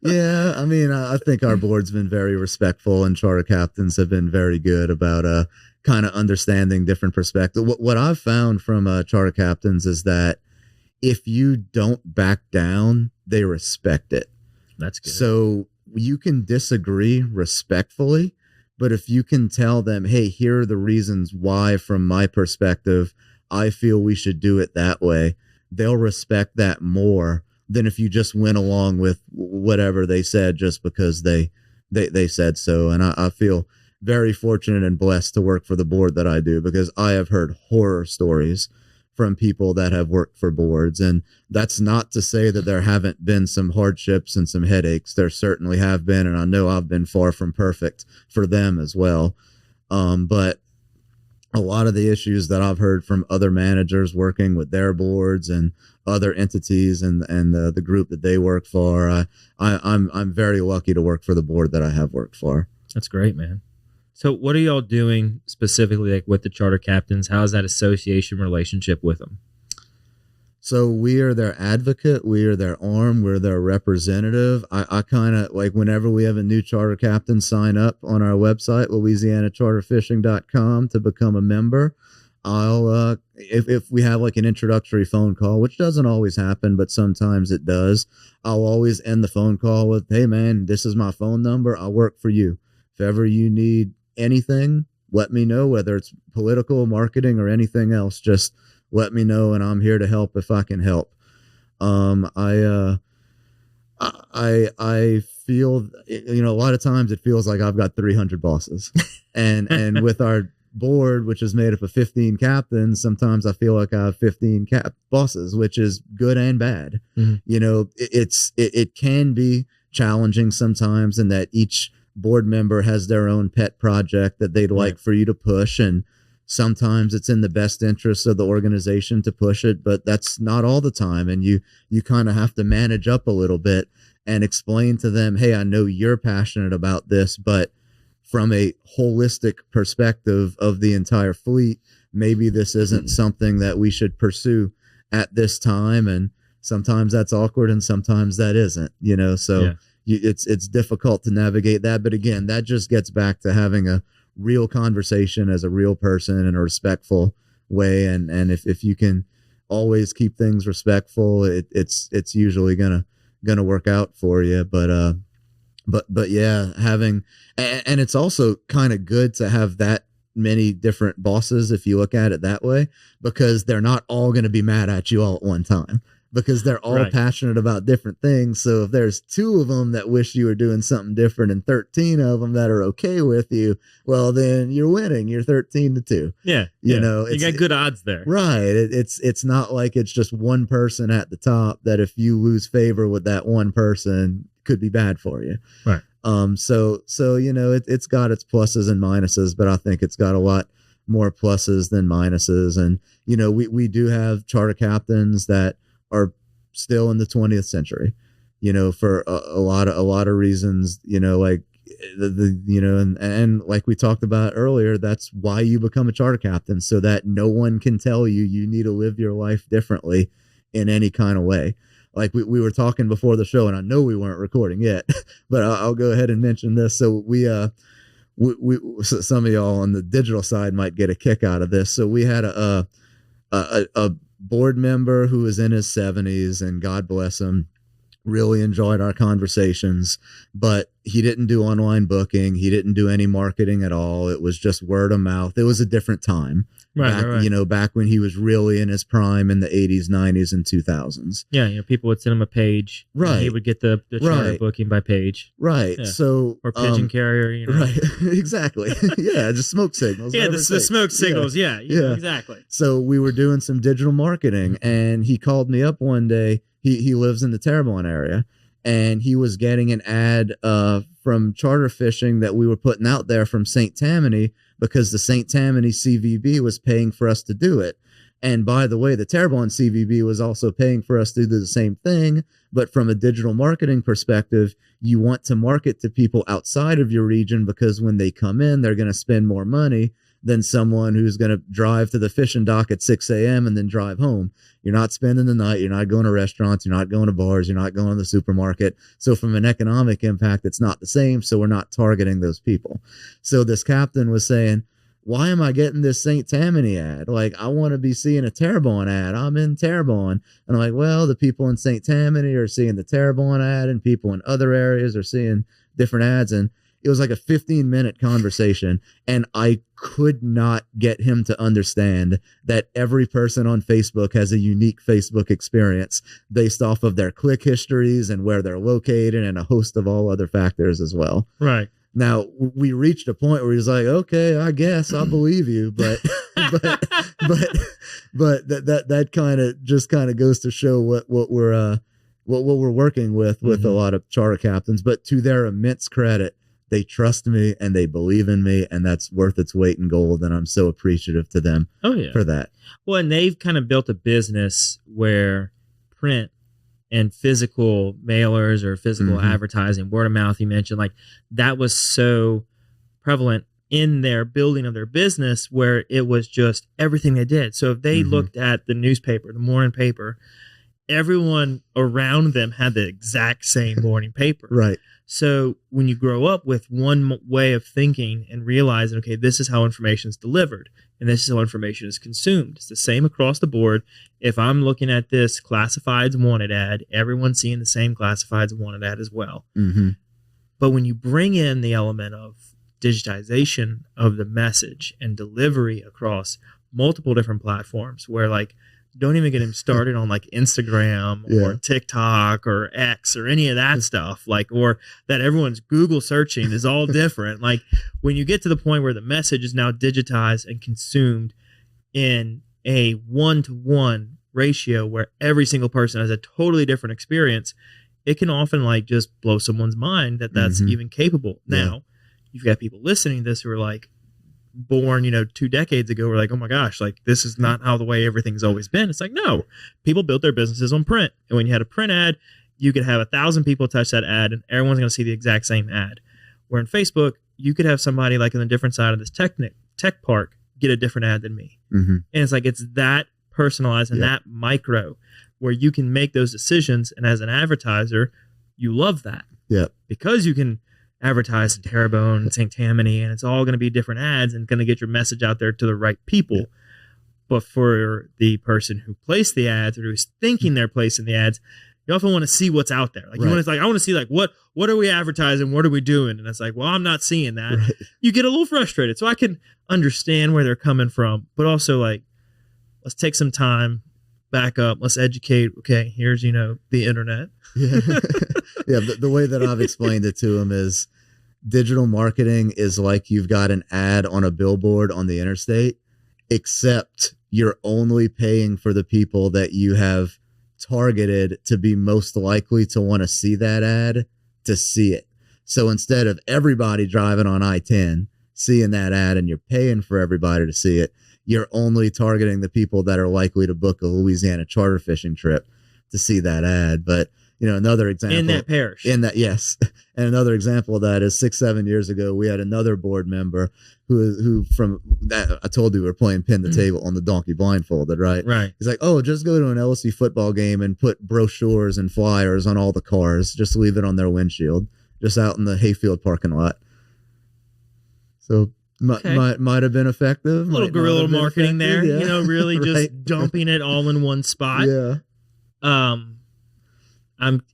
Yeah. I mean, I think our board's been very respectful, and charter captains have been very good about kind of understanding different perspectives. What I've found from charter captains is that if you don't back down, they respect it. That's good. So you can disagree respectfully, but if you can tell them, hey, here are the reasons why, from my perspective, I feel we should do it that way, they'll respect that more than if you just went along with whatever they said just because they said so. And I feel very fortunate and blessed to work for the board that I do, because I have heard horror stories from people that have worked for boards. And that's not to say that there haven't been some hardships and some headaches. There certainly have been, and I know I've been far from perfect for them as well. But a lot of the issues that I've heard from other managers working with their boards and other entities and the group that they work for, I'm very lucky to work for the board that I have worked for. That's great, man. So what are y'all doing specifically like with the charter captains? How's that association relationship with them? So we are their advocate. We are their arm. We're their representative. I kind of like, whenever we have a new charter captain sign up on our website, LouisianaCharterFishing.com, to become a member, I'll, if we have like an introductory phone call, which doesn't always happen, but sometimes it does, I'll always end the phone call with, hey man, this is my phone number. I'll work for you. If ever you need anything, let me know, whether it's political, marketing, or anything else. Just let me know, and I'm here to help if I can help. I feel, a lot of times it feels like I've got 300 bosses, and with our board, which is made up of 15 captains, sometimes I feel like I have 15 bosses, which is good and bad. Mm-hmm. It can be challenging sometimes, in that each board member has their own pet project that they'd like for you to push, and sometimes it's in the best interest of the organization to push it, but that's not all the time. And you kind of have to manage up a little bit and explain to them, hey, I know you're passionate about this, but from a holistic perspective of the entire fleet, maybe this isn't something that we should pursue at this time. And sometimes that's awkward, and sometimes that isn't, so it's difficult to navigate that. But again, that just gets back to having a real conversation as a real person in a respectful way. And if you can always keep things respectful, it's usually gonna work out for you. But yeah, having, and it's also kind of good to have that many different bosses, if you look at it that way, because they're not all going to be mad at you all at one time, because they're all passionate about different things. So if there's 2 of them that wish you were doing something different and 13 of them that are okay with you, well, then you're winning. You're 13-2. Yeah. You know, you got good odds there. Right. It's not like it's just one person at the top that if you lose favor with that one person could be bad for you. Right. So, you know, it's got its pluses and minuses, but I think it's got a lot more pluses than minuses. And, you know, we do have charter captains that are still in the 20th century, you know, for a lot of reasons, you know, like you know, and like we talked about earlier, that's why you become a charter captain, so that no one can tell you need to live your life differently in any kind of way. Like we were talking before the show, and I know we weren't recording yet, but I'll go ahead and mention this. So we some of y'all on the digital side might get a kick out of this. So we had a board member who was in his 70s, and God bless him, really enjoyed our conversations, but he didn't do online booking. He didn't do any marketing at all. It was just word of mouth. It was a different time. Right. You know, back when he was really in his prime in the 80s, 90s, and 2000s. Yeah, you know, people would send him a page. Right. He would get the charter booking by page. Right. Yeah. So or pigeon carrier, you know. Right. Exactly. Yeah, just smoke signals. Yeah, the smoke signals. Yeah. Yeah, exactly. So we were doing some digital marketing, and he called me up one day. He lives in the Terrebonne area, and he was getting an ad from charter fishing that we were putting out there from St. Tammany, because the St. Tammany CVB was paying for us to do it. And by the way, the Terrebonne CVB was also paying for us to do the same thing. But from a digital marketing perspective, you want to market to people outside of your region, because when they come in, they're going to spend more money than someone who's going to drive to the fishing dock at 6 a.m. and then drive home. You're not spending the night. You're not going to restaurants. You're not going to bars. You're not going to the supermarket. So from an economic impact, it's not the same. So we're not targeting those people. So this captain was saying, why am I getting this St. Tammany ad? Like, I want to be seeing a Terrebonne ad. I'm in Terrebonne. And I'm like, well, the people in St. Tammany are seeing the Terrebonne ad, and people in other areas are seeing different ads. And it was like a 15-minute conversation, and I could not get him to understand that every person on Facebook has a unique Facebook experience based off of their click histories and where they're located, and a host of all other factors as well. Right. Now, we reached a point where he's like, okay, I guess I believe you, but that kind of goes to show what we're working with a lot of charter captains. But to their immense credit, they trust me and they believe in me, and that's worth its weight in gold. And I'm so appreciative to them for that. Well, and they've kind of built a business where print and physical mailers or physical advertising, word of mouth, you mentioned, like that was so prevalent in their building of their business, where it was just everything they did. So if they looked at the newspaper, the morning paper, everyone around them had the exact same morning paper. Right. So when you grow up with one way of thinking and realizing, okay, this is how information is delivered and this is how information is consumed. It's the same across the board. If I'm looking at this classifieds wanted ad, everyone's seeing the same classifieds wanted ad as well. But when you bring in the element of digitization of the message and delivery across multiple different platforms, where like, don't even get him started on like Instagram or TikTok or X or any of that stuff, like, or that everyone's Google searching is all different. Like when you get to the point where the message is now digitized and consumed in a 1-to-1 ratio, where every single person has a totally different experience, it can often like just blow someone's mind that that's even capable. Now you've got people listening to this who are like, born 2 decades ago, we're like, oh my gosh, like this is not how the way everything's always been. It's like, no, people built their businesses on print, and when you had a print ad, you could have 1,000 people touch that ad and everyone's going to see the exact same ad. Where in Facebook, you could have somebody like on the different side of this tech park get a different ad than me. And it's like, it's that personalized and that micro where you can make those decisions, and as an advertiser, you love that because you can advertise in Terrebonne and St. Tammany, and it's all going to be different ads and going to get your message out there to the right people. But for the person who placed the ads or who's thinking they're placing the ads, you often want to see what's out there. Like, you want to, like, I want to see, like, what are we advertising? What are we doing? And it's like, well, I'm not seeing that. Right. You get a little frustrated. So I can understand where they're coming from, but also, like, let's take some time, back up, let's educate. Okay, here's, the internet. Yeah. Yeah. The way that I've explained it to them is digital marketing is like you've got an ad on a billboard on the interstate, except you're only paying for the people that you have targeted to be most likely to want to see that ad, to see it. So instead of everybody driving on I-10 seeing that ad and you're paying for everybody to see it, you're only targeting the people that are likely to book a Louisiana charter fishing trip to see that ad. But another example in that parish, yes. And another example of that is 6-7 years ago, we had another board member who from that, I told you we were playing pin the table on the donkey blindfolded, right? Right. He's like, oh, just go to an LSU football game and put brochures and flyers on all the cars. Just leave it on their windshield, just out in the hayfield parking lot. So might have been effective. A little guerrilla marketing there, yeah. Really just dumping it all in one spot. Yeah.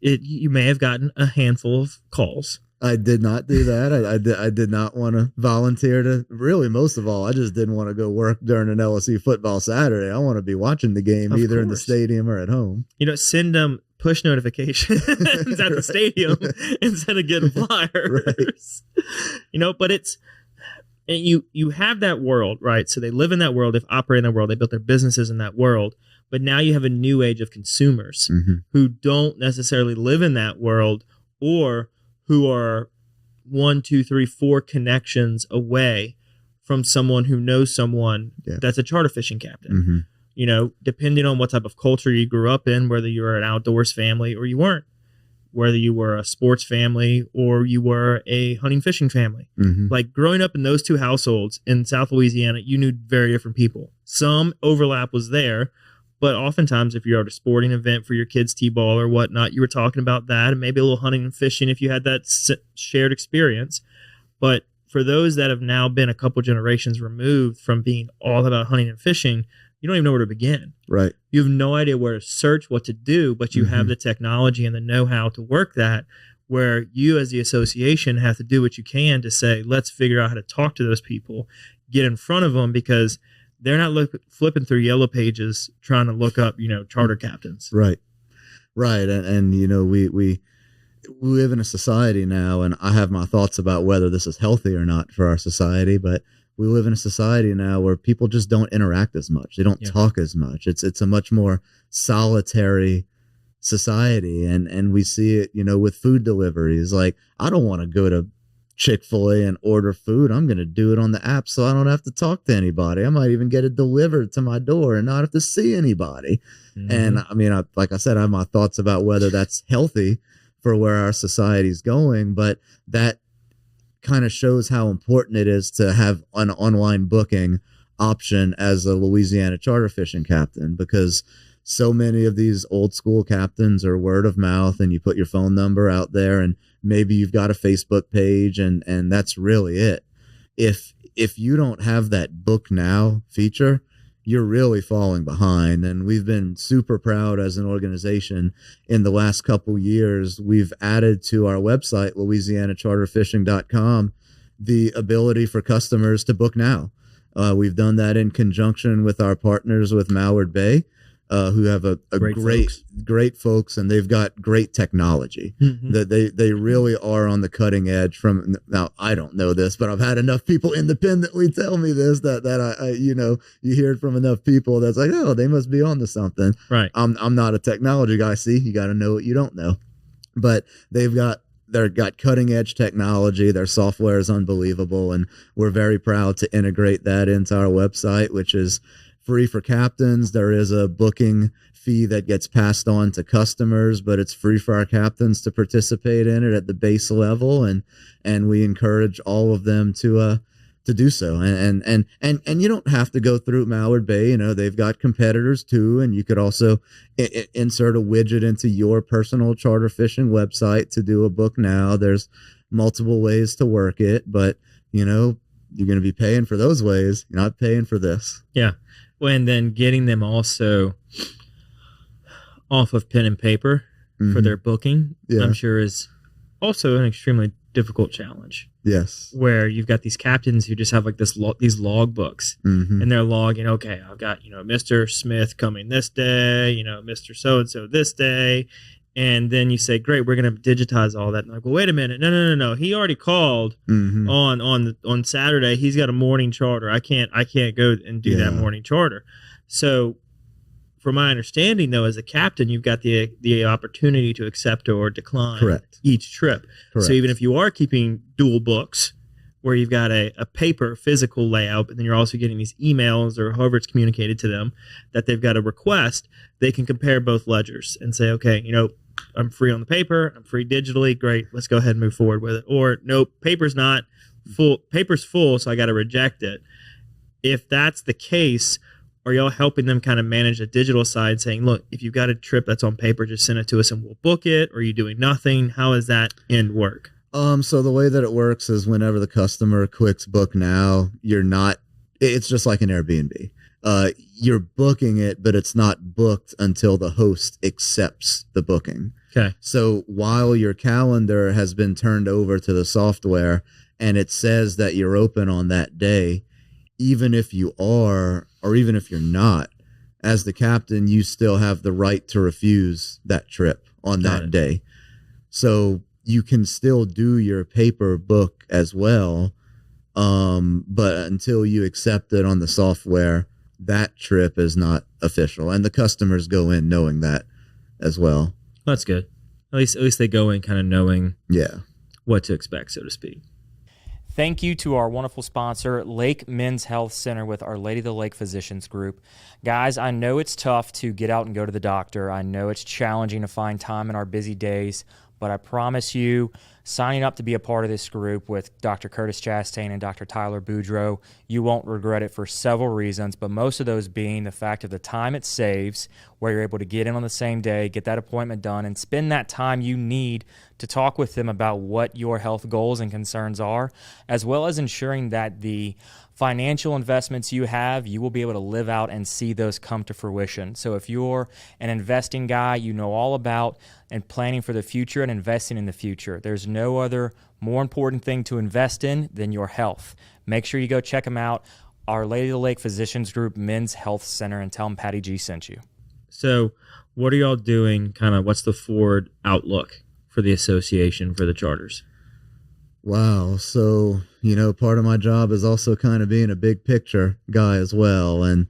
You may have gotten a handful of calls. I did not do that. I did not want to volunteer to, really, most of all, I just didn't want to go work during an LSU football Saturday. I want to be watching the game either in the stadium or at home. Send them push notifications at the stadium instead of getting flyers. Right. But it's, and you have that world, right? So they live in that world, they've operated in that world, they built their businesses in that world. But now you have a new age of consumers who don't necessarily live in that world, or who are 1, 2, 3, 4 connections away from someone who knows someone that's a charter fishing captain. Depending on what type of culture you grew up in, whether you were an outdoors family or you weren't, whether you were a sports family or you were a hunting fishing family. Like, growing up in those two households in South Louisiana, you knew very different people. Some overlap was there, but oftentimes if you're at a sporting event for your kids' t-ball or whatnot, you were talking about that, and maybe a little hunting and fishing if you had that shared experience. But for those that have now been a couple generations removed from being all about hunting and fishing, you don't even know where to begin. Right. You have no idea where to search, what to do, but you have the technology and the know-how to work that, where you as the association have to do what you can to say, let's figure out how to talk to those people, get in front of them, because they're not flipping through yellow pages trying to look up, charter captains. Right. Right. And we live in a society now, and I have my thoughts about whether this is healthy or not for our society, but we live in a society now where people just don't interact as much. They don't talk as much. It's a much more solitary society. And we see it, with food deliveries. Like, I don't want to go to Chick-fil-A and order food. I'm going to do it on the app so I don't have to talk to anybody. I might even get it delivered to my door and not have to see anybody. And I mean, like I said, I have my thoughts about whether that's healthy for where our society's going, but that kind of shows how important it is to have an online booking option as a Louisiana charter fishing captain, because so many of these old school captains are word of mouth, and you put your phone number out there, and maybe you've got a Facebook page, and that's really it. If you don't have that book now feature, you're really falling behind. And we've been super proud as an organization in the last couple years. We've added to our website, louisianacharterfishing.com, the ability for customers to book now. We've done that in conjunction with our partners with Mallard Bay, who have a great folks, and they've got great technology. That they really are on the cutting edge. From now, I don't know this, but I've had enough people independently tell me this that I you hear it from enough people that's like, oh, they must be on to something. Right. I'm not a technology guy. See, you got to know what you don't know, but they've got cutting edge technology. Their software is unbelievable, and we're very proud to integrate that into our website, which is free for captains. There is a booking fee that gets passed on to customers, but it's free for our captains to participate in it at the base level, and we encourage all of them to do so. And you don't have to go through Mallard Bay. They've got competitors too, and you could also insert a widget into your personal charter fishing website to do a book now. There's multiple ways to work it, but you're going to be paying for those ways. You're not paying for this. Yeah. And then getting them also off of pen and paper for their booking, I'm sure is also an extremely difficult challenge. Yes. Where you've got these captains who just have like these log books and they're logging, okay, I've got, Mr. Smith coming this day, Mr. So-and-so this day. And then you say, great, we're going to digitize all that. And like, well, wait a minute. No. He already called on Saturday. He's got a morning charter. I can't go and do that morning charter. So from my understanding, though, as a captain, you've got the opportunity to accept or decline each trip. Correct. So even if you are keeping dual books, where you've got a paper physical layout, but then you're also getting these emails or however it's communicated to them that they've got a request, they can compare both ledgers and say, okay, I'm free on the paper, I'm free digitally, great, let's go ahead and move forward with it. Or nope, paper's not full, paper's full, so I got to reject it. If that's the case, are y'all helping them kind of manage the digital side, saying, look, if you've got a trip that's on paper, just send it to us and we'll book it? Or are you doing nothing? How does that end work? So the way that it works is whenever the customer clicks book now, it's just like an Airbnb. You're booking it, but it's not booked until the host accepts the booking. Okay. So while your calendar has been turned over to the software and it says that you're open on that day, even if you are, or even if you're not, as the captain, you still have the right to refuse that trip on that day. So you can still do your paper book as well. But until you accept it on the software, that trip is not official. And the customers go in knowing that as well. That's good. At least they go in kind of knowing what to expect, so to speak. Thank you to our wonderful sponsor, Lake Men's Health Center with Our Lady of the Lake Physicians Group. Guys, I know it's tough to get out and go to the doctor. I know it's challenging to find time in our busy days, but I promise you, signing up to be a part of this group with Dr. Curtis Chastain and Dr. Tyler Boudreau, you won't regret it for several reasons, but most of those being the fact of the time it saves, where you're able to get in on the same day, get that appointment done, and spend that time you need to talk with them about what your health goals and concerns are, as well as ensuring that the financial investments you have, you will be able to live out and see those come to fruition. So if you're an investing guy, you know all about and planning for the future and investing in the future. There's no other more important thing to invest in than your health. Make sure you go check them out, Our Lady of the Lake Physicians Group Men's Health Center, and tell them Patty G sent you. So what are y'all doing? Kind of what's the forward outlook for the association for the charters? Wow. So, part of my job is also kind of being a big picture guy as well. And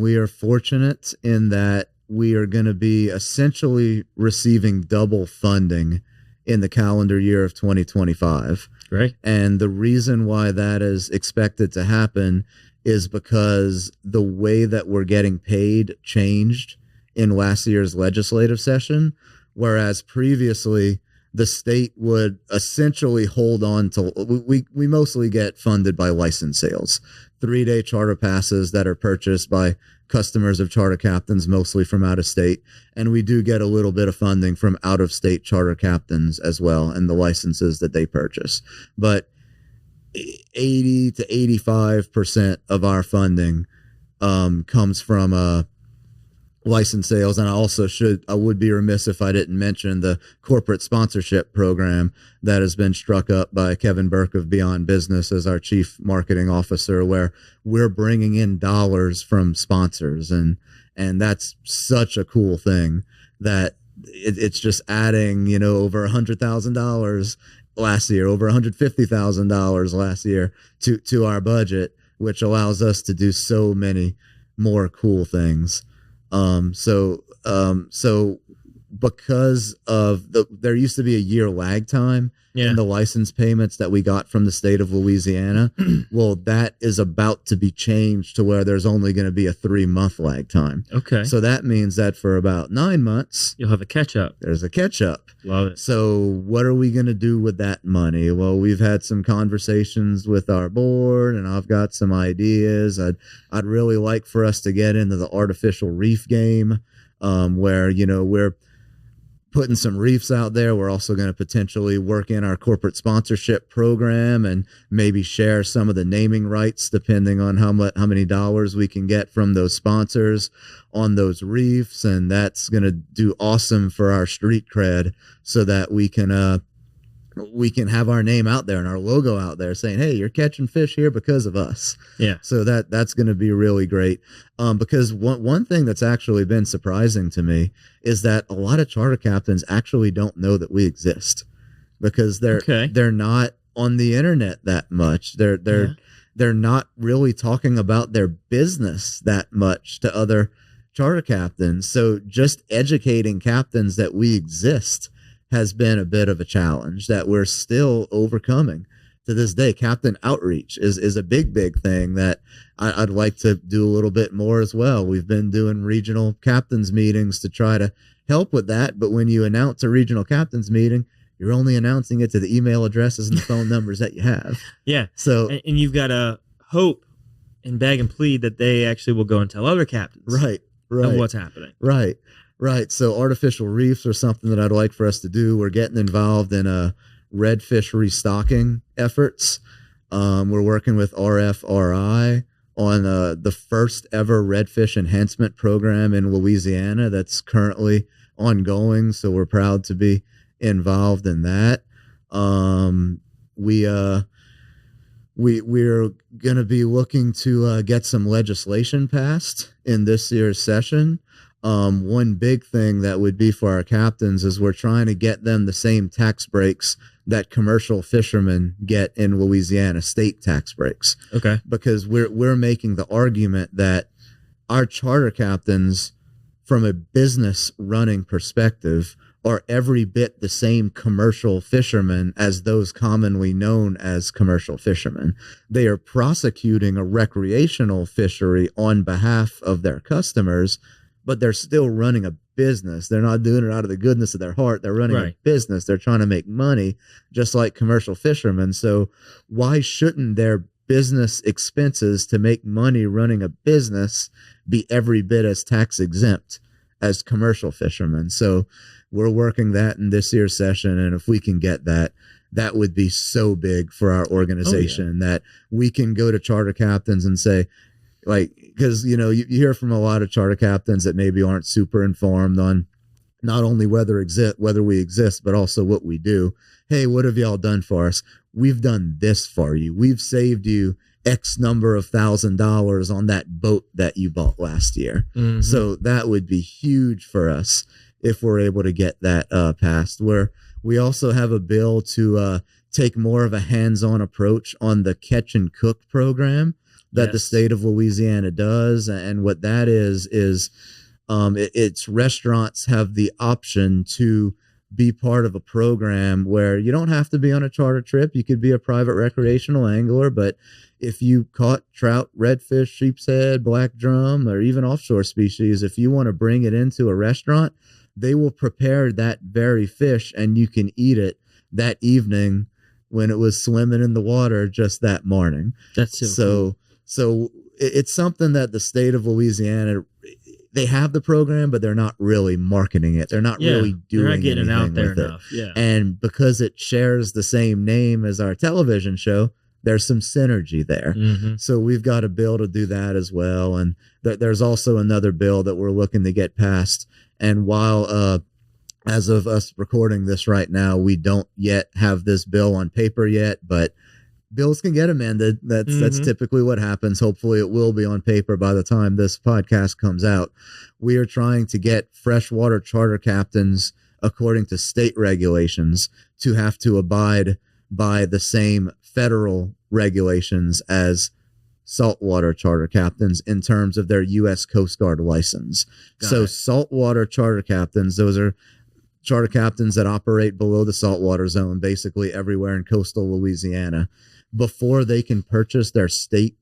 we are fortunate in that we are going to be essentially receiving double funding in the calendar year of 2025. Right. And the reason why that is expected to happen is because the way that we're getting paid changed in last year's legislative session, whereas previously the state would essentially hold on to, we mostly get funded by license sales, 3-day charter passes that are purchased by customers of charter captains, mostly from out of state. And we do get a little bit of funding from out of state charter captains as well, and the licenses that they purchase. But 80 to 85% of our funding comes from license sales. And I would be remiss if I didn't mention the corporate sponsorship program that has been struck up by Kevin Burke of Beyond Business as our chief marketing officer, where we're bringing in dollars from sponsors. And that's such a cool thing that it's just adding, over $100,000 last year, over $150,000 last year to our budget, which allows us to do so many more cool things. So because of there used to be a year lag time in the license payments that we got from the state of Louisiana. Well, that is about to be changed to where there's only going to be a 3-month lag time. Okay. So that means that for about 9 months, you'll have a catch up. There's a catch up. Love it. So what are we going to do with that money? Well, we've had some conversations with our board, and I've got some ideas. I'd really like for us to get into the artificial reef game, where, we're putting some reefs out there. We're also going to potentially work in our corporate sponsorship program and maybe share some of the naming rights depending on how many dollars we can get from those sponsors on those reefs. And that's going to do awesome for our street cred so that we can have our name out there and our logo out there saying, hey, you're catching fish here because of us. Yeah. So that's going to be really great. Because one thing that's actually been surprising to me is that a lot of charter captains actually don't know that we exist because they're not on the internet that much. They're not really talking about their business that much to other charter captains. So just educating captains that we exist has been a bit of a challenge that we're still overcoming to this day. Captain outreach is a big thing that I'd like to do a little bit more as well. We've been doing regional captains meetings to try to help with that. But when you announce a regional captains meeting, you're only announcing it to the email addresses and the phone numbers that you have. Yeah. So, and you've got to hope and beg and plead that they actually will go and tell other captains. Right. Of what's happening. Right. So artificial reefs are something that I'd like for us to do. We're getting involved in redfish restocking efforts. We're working with RFRI on the first ever redfish enhancement program in Louisiana that's currently ongoing. So we're proud to be involved in that. We're going to be looking to get some legislation passed in this year's session. One big thing that would be for our captains is we're trying to get them the same tax breaks that commercial fishermen get in Louisiana, state tax breaks. Okay. Because we're making the argument that our charter captains, from a business running perspective, are every bit the same commercial fishermen as those commonly known as commercial fishermen. They are prosecuting a recreational fishery on behalf of their customers, but they're still running a business. They're not doing it out of the goodness of their heart. They're running a business. They're trying to make money just like commercial fishermen. So why shouldn't their business expenses to make money running a business be every bit as tax exempt as commercial fishermen? So we're working that in this year's session. And if we can get that, that would be so big for our organization that we can go to charter captains and say, like, because, you hear from a lot of charter captains that maybe aren't super informed on not only whether we exist, but also what we do. Hey, what have y'all done for us? We've done this for you. We've saved you X number of $1,000s on that boat that you bought last year. Mm-hmm. So that would be huge for us if we're able to get that passed. We also have a bill to take more of a hands-on approach on the catch and cook program that the state of Louisiana does. And what that is it's restaurants have the option to be part of a program where you don't have to be on a charter trip. You could be a private recreational angler, but if you caught trout, redfish, sheep's head, black drum, or even offshore species, if you want to bring it into a restaurant, they will prepare that very fish and you can eat it that evening when it was swimming in the water just that morning. That's so it's something that the state of Louisiana, they have the program, but they're not really marketing it. They're not really doing they're not getting it out there with enough. It. Yeah. And because it shares the same name as our television show, there's some synergy there. Mm-hmm. So we've got a bill to do that as well. And there's also another bill that we're looking to get passed. And while as of us recording this right now, we don't yet have this bill on paper yet, but bills can get amended. That's typically what happens. Hopefully it will be on paper by the time this podcast comes out. We are trying to get freshwater charter captains, according to state regulations, to have to abide by the same federal regulations as saltwater charter captains in terms of their U.S. Coast Guard license. So saltwater charter captains, those are charter captains that operate below the saltwater zone, basically everywhere in coastal Louisiana. Before they can purchase their state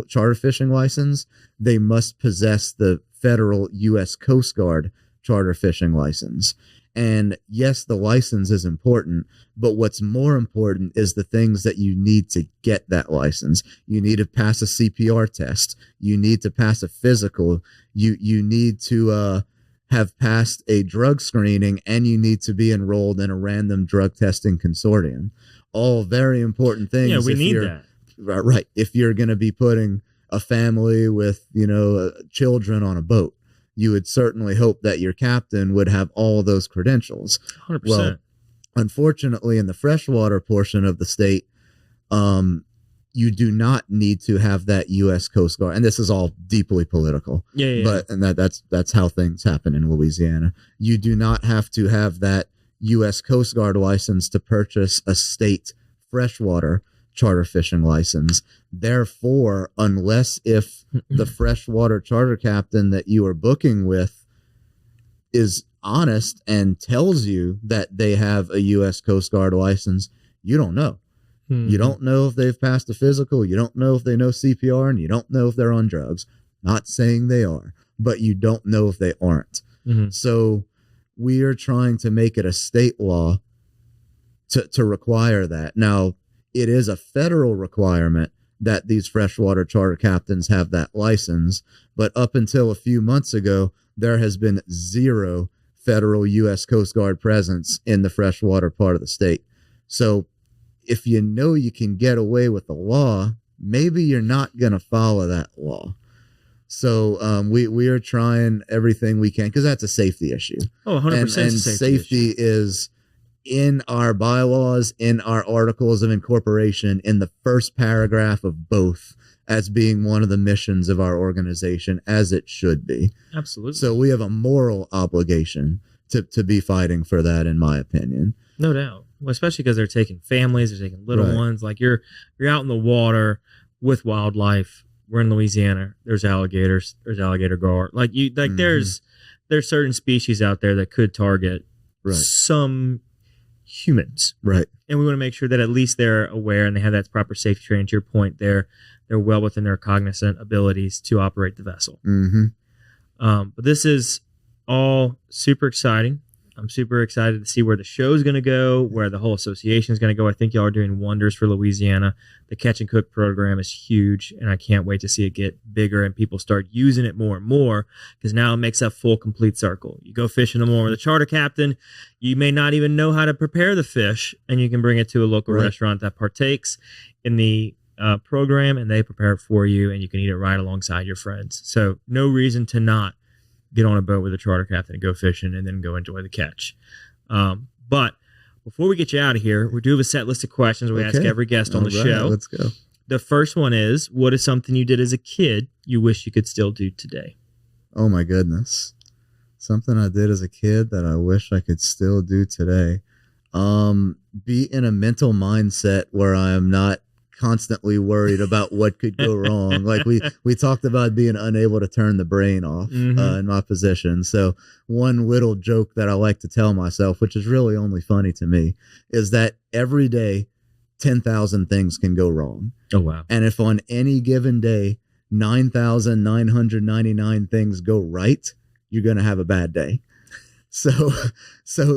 charter fishing license, they must possess the federal U.S. Coast Guard charter fishing license. And yes, the license is important, but what's more important is the things that you need to get that license. You need to pass a CPR test. You need to pass a physical. You need to have passed a drug screening, and you need to be enrolled in a random drug testing consortium. All very important things. Yeah, we need that. Right. If you're going to be putting a family with, children on a boat, you would certainly hope that your captain would have all those credentials. 100%. Well, unfortunately, in the freshwater portion of the state, you do not need to have that U.S. Coast Guard. And this is all deeply political. Yeah. But that's how things happen in Louisiana. You do not have to have that U.S. Coast Guard license to purchase a state freshwater charter fishing license. Therefore, unless if the freshwater charter captain that you are booking with is honest and tells you that they have a U.S. Coast Guard license, you don't know. You don't know if they've passed a physical. You don't know if they know CPR, and you don't know if they're on drugs. Not saying they are, but you don't know if they aren't. Mm-hmm. So we are trying to make it a state law to require that. Now, it is a federal requirement that these freshwater charter captains have that license, but up until a few months ago, there has been zero federal U.S. Coast Guard presence in the freshwater part of the state. So if you know you can get away with the law, maybe you're not going to follow that law. So we are trying everything we can, because that's a safety issue. Oh, 100% and safety is in our bylaws, in our articles of incorporation, in the first paragraph of both, as being one of the missions of our organization, as it should be. Absolutely. So we have a moral obligation to be fighting for that, in my opinion. No doubt. Well, especially because they're taking families, they're taking little ones. Like you're out in the water with wildlife. We're in Louisiana. There's alligators. There's alligator gar. There's certain species out there that could target some humans. Right. And we want to make sure that at least they're aware and they have that proper safety training. To your point, they're well within their cognizant abilities to operate the vessel. Mm-hmm. But this is all super exciting. I'm super excited to see where the show is going to go, where the whole association is going to go. I think y'all are doing wonders for Louisiana. The Catch and Cook program is huge, and I can't wait to see it get bigger and people start using it more and more, because now it makes a full, complete circle. You go fishing the morning with a charter captain, you may not even know how to prepare the fish, and you can bring it to a local restaurant that partakes in the program, and they prepare it for you, and you can eat it right alongside your friends. So no reason to not get on a boat with a charter captain and go fishing and then go enjoy the catch. But before we get you out of here, we do have a set list of questions we ask every guest on the show. Let's go. The first one is, what is something you did as a kid you wish you could still do today? Oh, my goodness. Something I did as a kid that I wish I could still do today. Be in a mental mindset where I am not constantly worried about what could go wrong. Like we talked about being unable to turn the brain off in my position. So one little joke that I like to tell myself, which is really only funny to me, is that every day 10,000 things can go wrong. Oh, wow. And if on any given day 9,999 things go right, you're going to have a bad day. So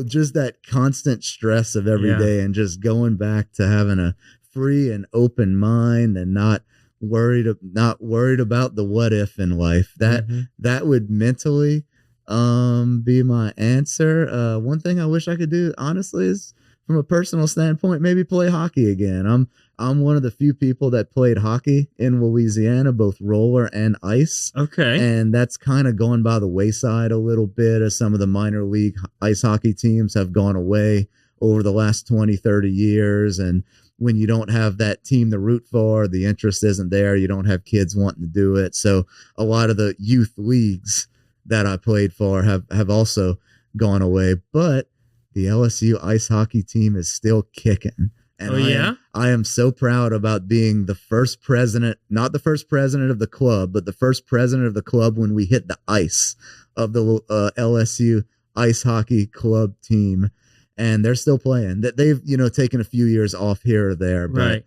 just that constant stress of every day, and just going back to having a free and open mind and not worried about the what if in life. That would mentally be my answer. One thing I wish I could do, honestly, is from a personal standpoint, maybe play hockey again. I'm one of the few people that played hockey in Louisiana, both roller and ice. Okay. And that's kind of gone by the wayside a little bit, as some of the minor league ice hockey teams have gone away over the last 20, 30 years. And when you don't have that team to root for, the interest isn't there. You don't have kids wanting to do it. So a lot of the youth leagues that I played for have also gone away. But the LSU ice hockey team is still kicking. And I am so proud about being the first president, not the first president of the club, but the first president of the club when we hit the ice of the LSU ice hockey club team. And they're still playing. That they've, taken a few years off here or there, but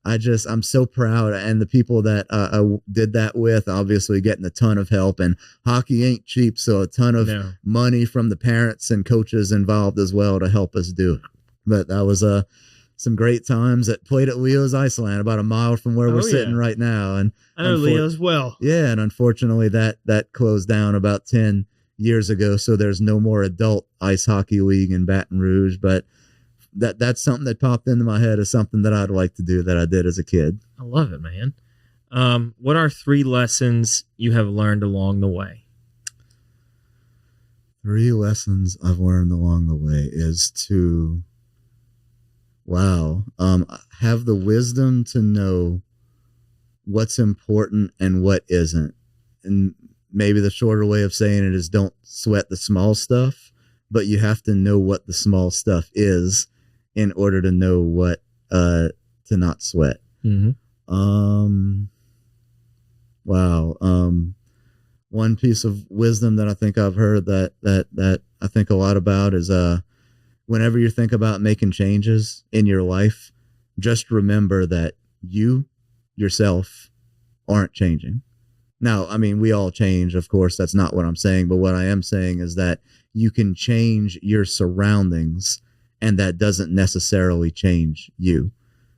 I'm so proud. And the people that I did that with, obviously getting a ton of help, and hockey ain't cheap. So a ton of money from the parents and coaches involved as well to help us do it. But that was some great times. That played at Leo's Iceland, about a mile from where we're sitting right now. And I know Leo's well. Yeah. And unfortunately that closed down about 10 years ago. So there's no more adult ice hockey league in Baton Rouge, but that's something that popped into my head as something that I'd like to do that I did as a kid. I love it, man. What are 3 lessons you have learned along the way? 3 lessons I've learned along the way is to, have the wisdom to know what's important and what isn't. And maybe the shorter way of saying it is don't sweat the small stuff, but you have to know what the small stuff is in order to know what to not sweat. Mm-hmm. One piece of wisdom that I think I've heard that I think a lot about is whenever you think about making changes in your life, just remember that you yourself aren't changing. Now, I mean, we all change, of course, that's not what I'm saying, but what I am saying is that you can change your surroundings and that doesn't necessarily change you.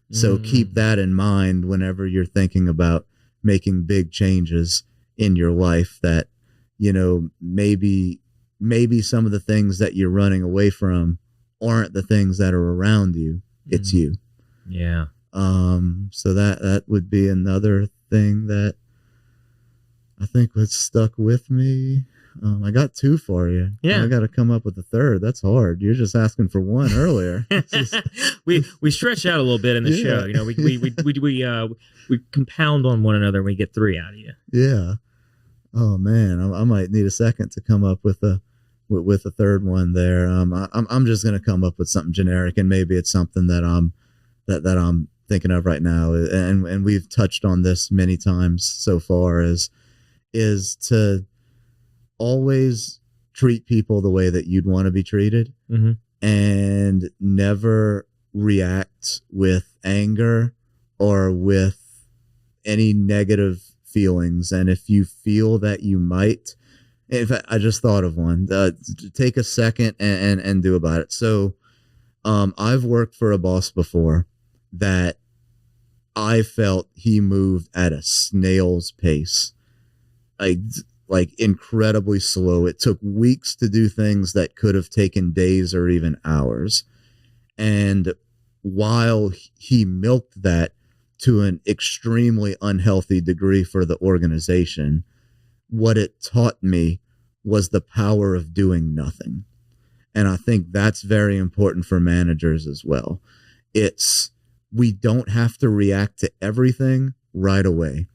So keep that in mind whenever you're thinking about making big changes in your life, that, maybe some of the things that you're running away from aren't the things that are around you. It's you. Yeah. So that would be another thing that I think was stuck with me. I got 2 for you. Yeah. I got to come up with a 3rd. That's hard. You're just asking for 1 earlier. we stretch out a little bit in the show. We compound on one another and we get 3 out of you. Yeah. Oh man, I might need a second to come up with a 3rd one there. I'm just going to come up with something generic, and maybe it's something that I'm thinking of right now. And we've touched on this many times so far, is to always treat people the way that you'd want to be treated, and never react with anger or with any negative feelings. And if you feel that you might, in fact, I just thought of one, take a second and do about it. So I've worked for a boss before that I felt he moved at a snail's pace. Like incredibly slow. It took weeks to do things that could have taken days or even hours. And while he milked that to an extremely unhealthy degree for the organization, what it taught me was the power of doing nothing. And I think that's very important for managers as well. We don't have to react to everything right away.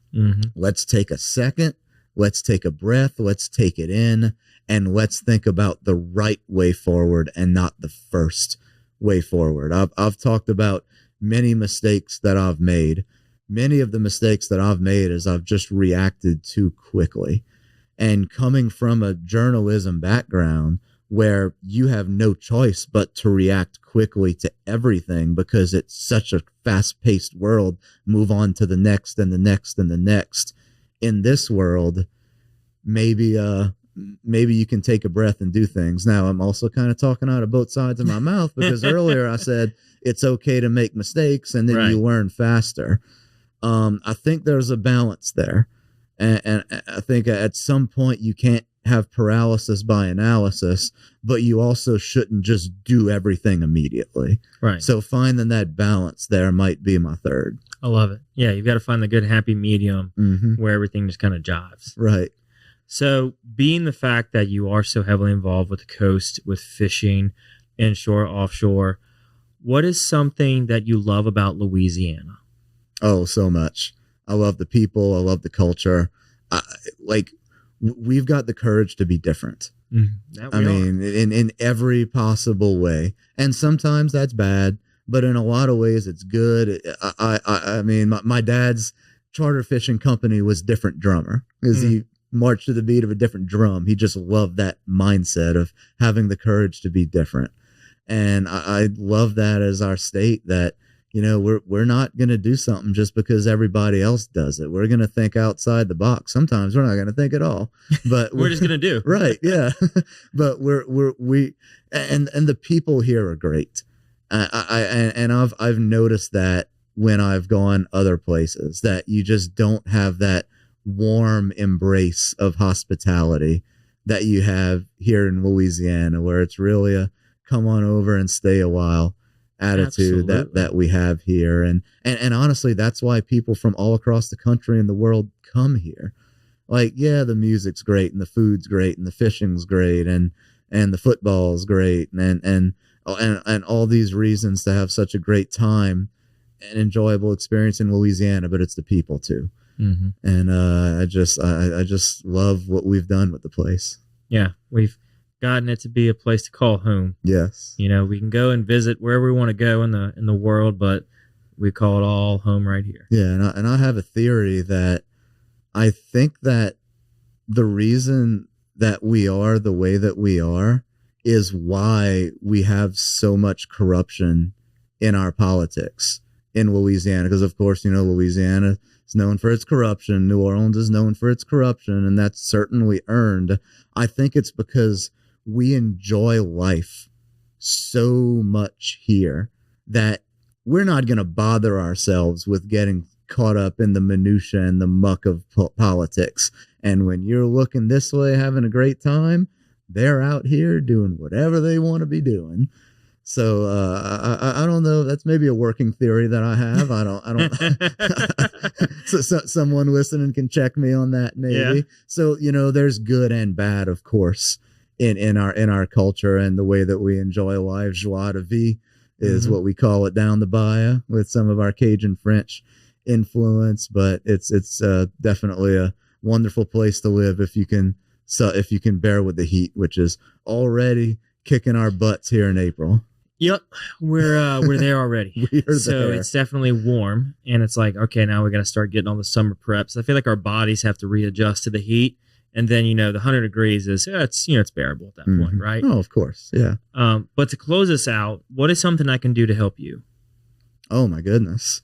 Let's take a second. Let's take a breath. Let's take it in, and let's think about the right way forward and not the first way forward. I've talked about many mistakes that I've made. Many of the mistakes that I've made is I've just reacted too quickly. And coming from a journalism background where you have no choice but to react quickly to everything because it's such a fast-paced world, move on to the next and the next and the next. In this world, maybe you can take a breath and do things. Now, I'm also kind of talking out of both sides of my mouth, because earlier I said it's okay to make mistakes and then you learn faster. I think there's a balance there. And I think at some point you can't have paralysis by analysis, but you also shouldn't just do everything immediately. Right. So finding that balance there might be my 3rd. I love it. Yeah, you've got to find the good happy medium where everything just kind of jives. Right. So being the fact that you are so heavily involved with the coast, with fishing, inshore, offshore, what is something that you love about Louisiana? Oh, so much. I love the people. I love the culture. We've got the courage to be different. I mean, in every possible way. And sometimes that's bad, but in a lot of ways it's good. I mean, my dad's charter fishing company was different drummer, because he marched to the beat of a different drum. He just loved that mindset of having the courage to be different. And I love that as our state, that, we're not going to do something just because everybody else does it. We're going to think outside the box. Sometimes we're not going to think at all, but we're just going to do. Right. Yeah. But we the people here are great. I've noticed that when I've gone other places, that you just don't have that warm embrace of hospitality that you have here in Louisiana, where it's really a come on over and stay a while attitude that we have here. And honestly, that's why people from all across the country and the world come here. Like, yeah, the music's great and the food's great and the fishing's great and the football's great and all these reasons to have such a great time and enjoyable experience in Louisiana, but it's the people too. Mm-hmm. And I just love what we've done with the place. Yeah, we've gotten it to be a place to call home. Yes. You know, we can go and visit wherever we want to go in the world, but we call it all home right here. Yeah, and I have a theory that I think that the reason that we are the way that we are is why we have so much corruption in our politics in Louisiana. Because, of course, you know, Louisiana is known for its corruption. New Orleans is known for its corruption, and that's certainly earned. I think it's because we enjoy life so much here that we're not going to bother ourselves with getting caught up in the minutia and the muck of politics. And when you're looking this way, having a great time, they're out here doing whatever they want to be doing. So I don't know. That's maybe a working theory that I have. I don't. So someone listening can check me on that, maybe. Yeah. So you know, there's good and bad, of course, in our culture and the way that we enjoy life. Joie de vivre is what we call it down the bayou with some of our Cajun French influence. But it's definitely a wonderful place to live if you can bear with the heat, which is already kicking our butts here in April. Yep, we're there already. So it's definitely warm, and it's like, okay, now we got to start getting all the summer preps. I feel like our bodies have to readjust to the heat, and then the 100 degrees is it's bearable at that point, right? Oh, of course, yeah. But to close this out, what is something I can do to help you? Oh my goodness,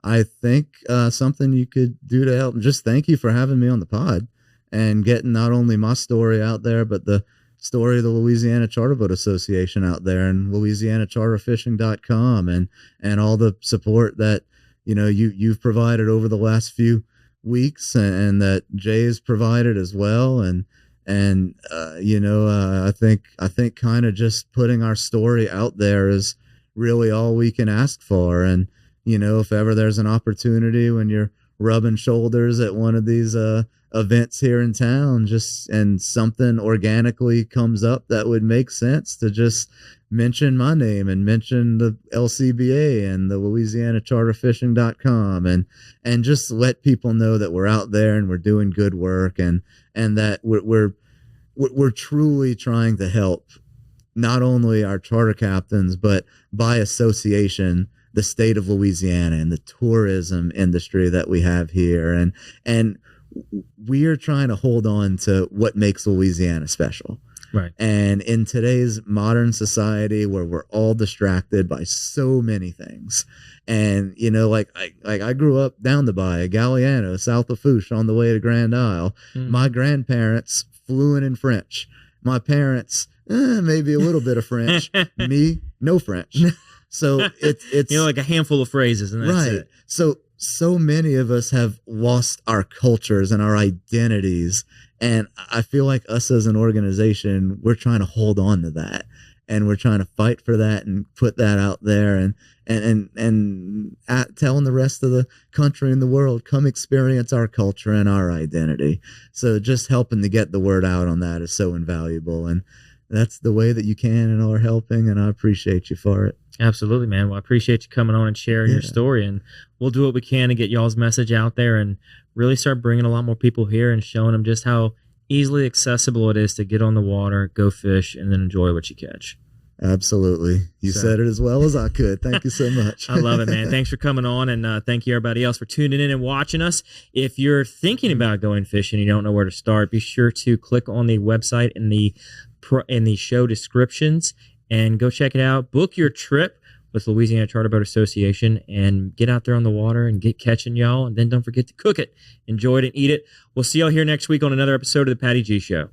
I think something you could do to help. Just thank you for having me on the pod and getting not only my story out there, but the story of the Louisiana Charter Boat Association out there and LouisianaCharterFishing.com and all the support that you've provided over the last few weeks and that Jay has provided as well. I think kind of just putting our story out there is really all we can ask for. And if ever there's an opportunity when you're rubbing shoulders at one of these events here in town, and something organically comes up that would make sense, to just mention my name and mention the LCBA and the LouisianaCharterFishing.com and just let people know that we're out there and we're doing good work and that we're truly trying to help not only our charter captains, but by association, the state of Louisiana and the tourism industry that we have here. And we are trying to hold on to what makes Louisiana special. Right. And in today's modern society where we're all distracted by so many things, and I grew up down the bayou, Galliano, south of Fouche, on the way to Grand Isle. My grandparents fluent in French. My parents, maybe a little bit of French. Me, no French. So it's like a handful of phrases, and that's it. So many of us have lost our cultures and our identities. And I feel like us as an organization, we're trying to hold on to that. And we're trying to fight for that and put that out there and telling the rest of the country and the world, come experience our culture and our identity. So just helping to get the word out on that is so invaluable. And that's the way that you can and are helping. And I appreciate you for it. Absolutely, man. Well, I appreciate you coming on and sharing your story, and we'll do what we can to get y'all's message out there and really start bringing a lot more people here and showing them just how easily accessible it is to get on the water, go fish, and then enjoy what you catch. Absolutely. You said it as well as I could. Thank you so much. I love it, man. Thanks for coming on, and thank you everybody else for tuning in and watching us. If you're thinking about going fishing and you don't know where to start, be sure to click on the website in the show descriptions and go check it out. Book your trip with Louisiana Charter Boat Association and get out there on the water and get catching, y'all. And then don't forget to cook it. Enjoy it and eat it. We'll see y'all here next week on another episode of The Patty G Show.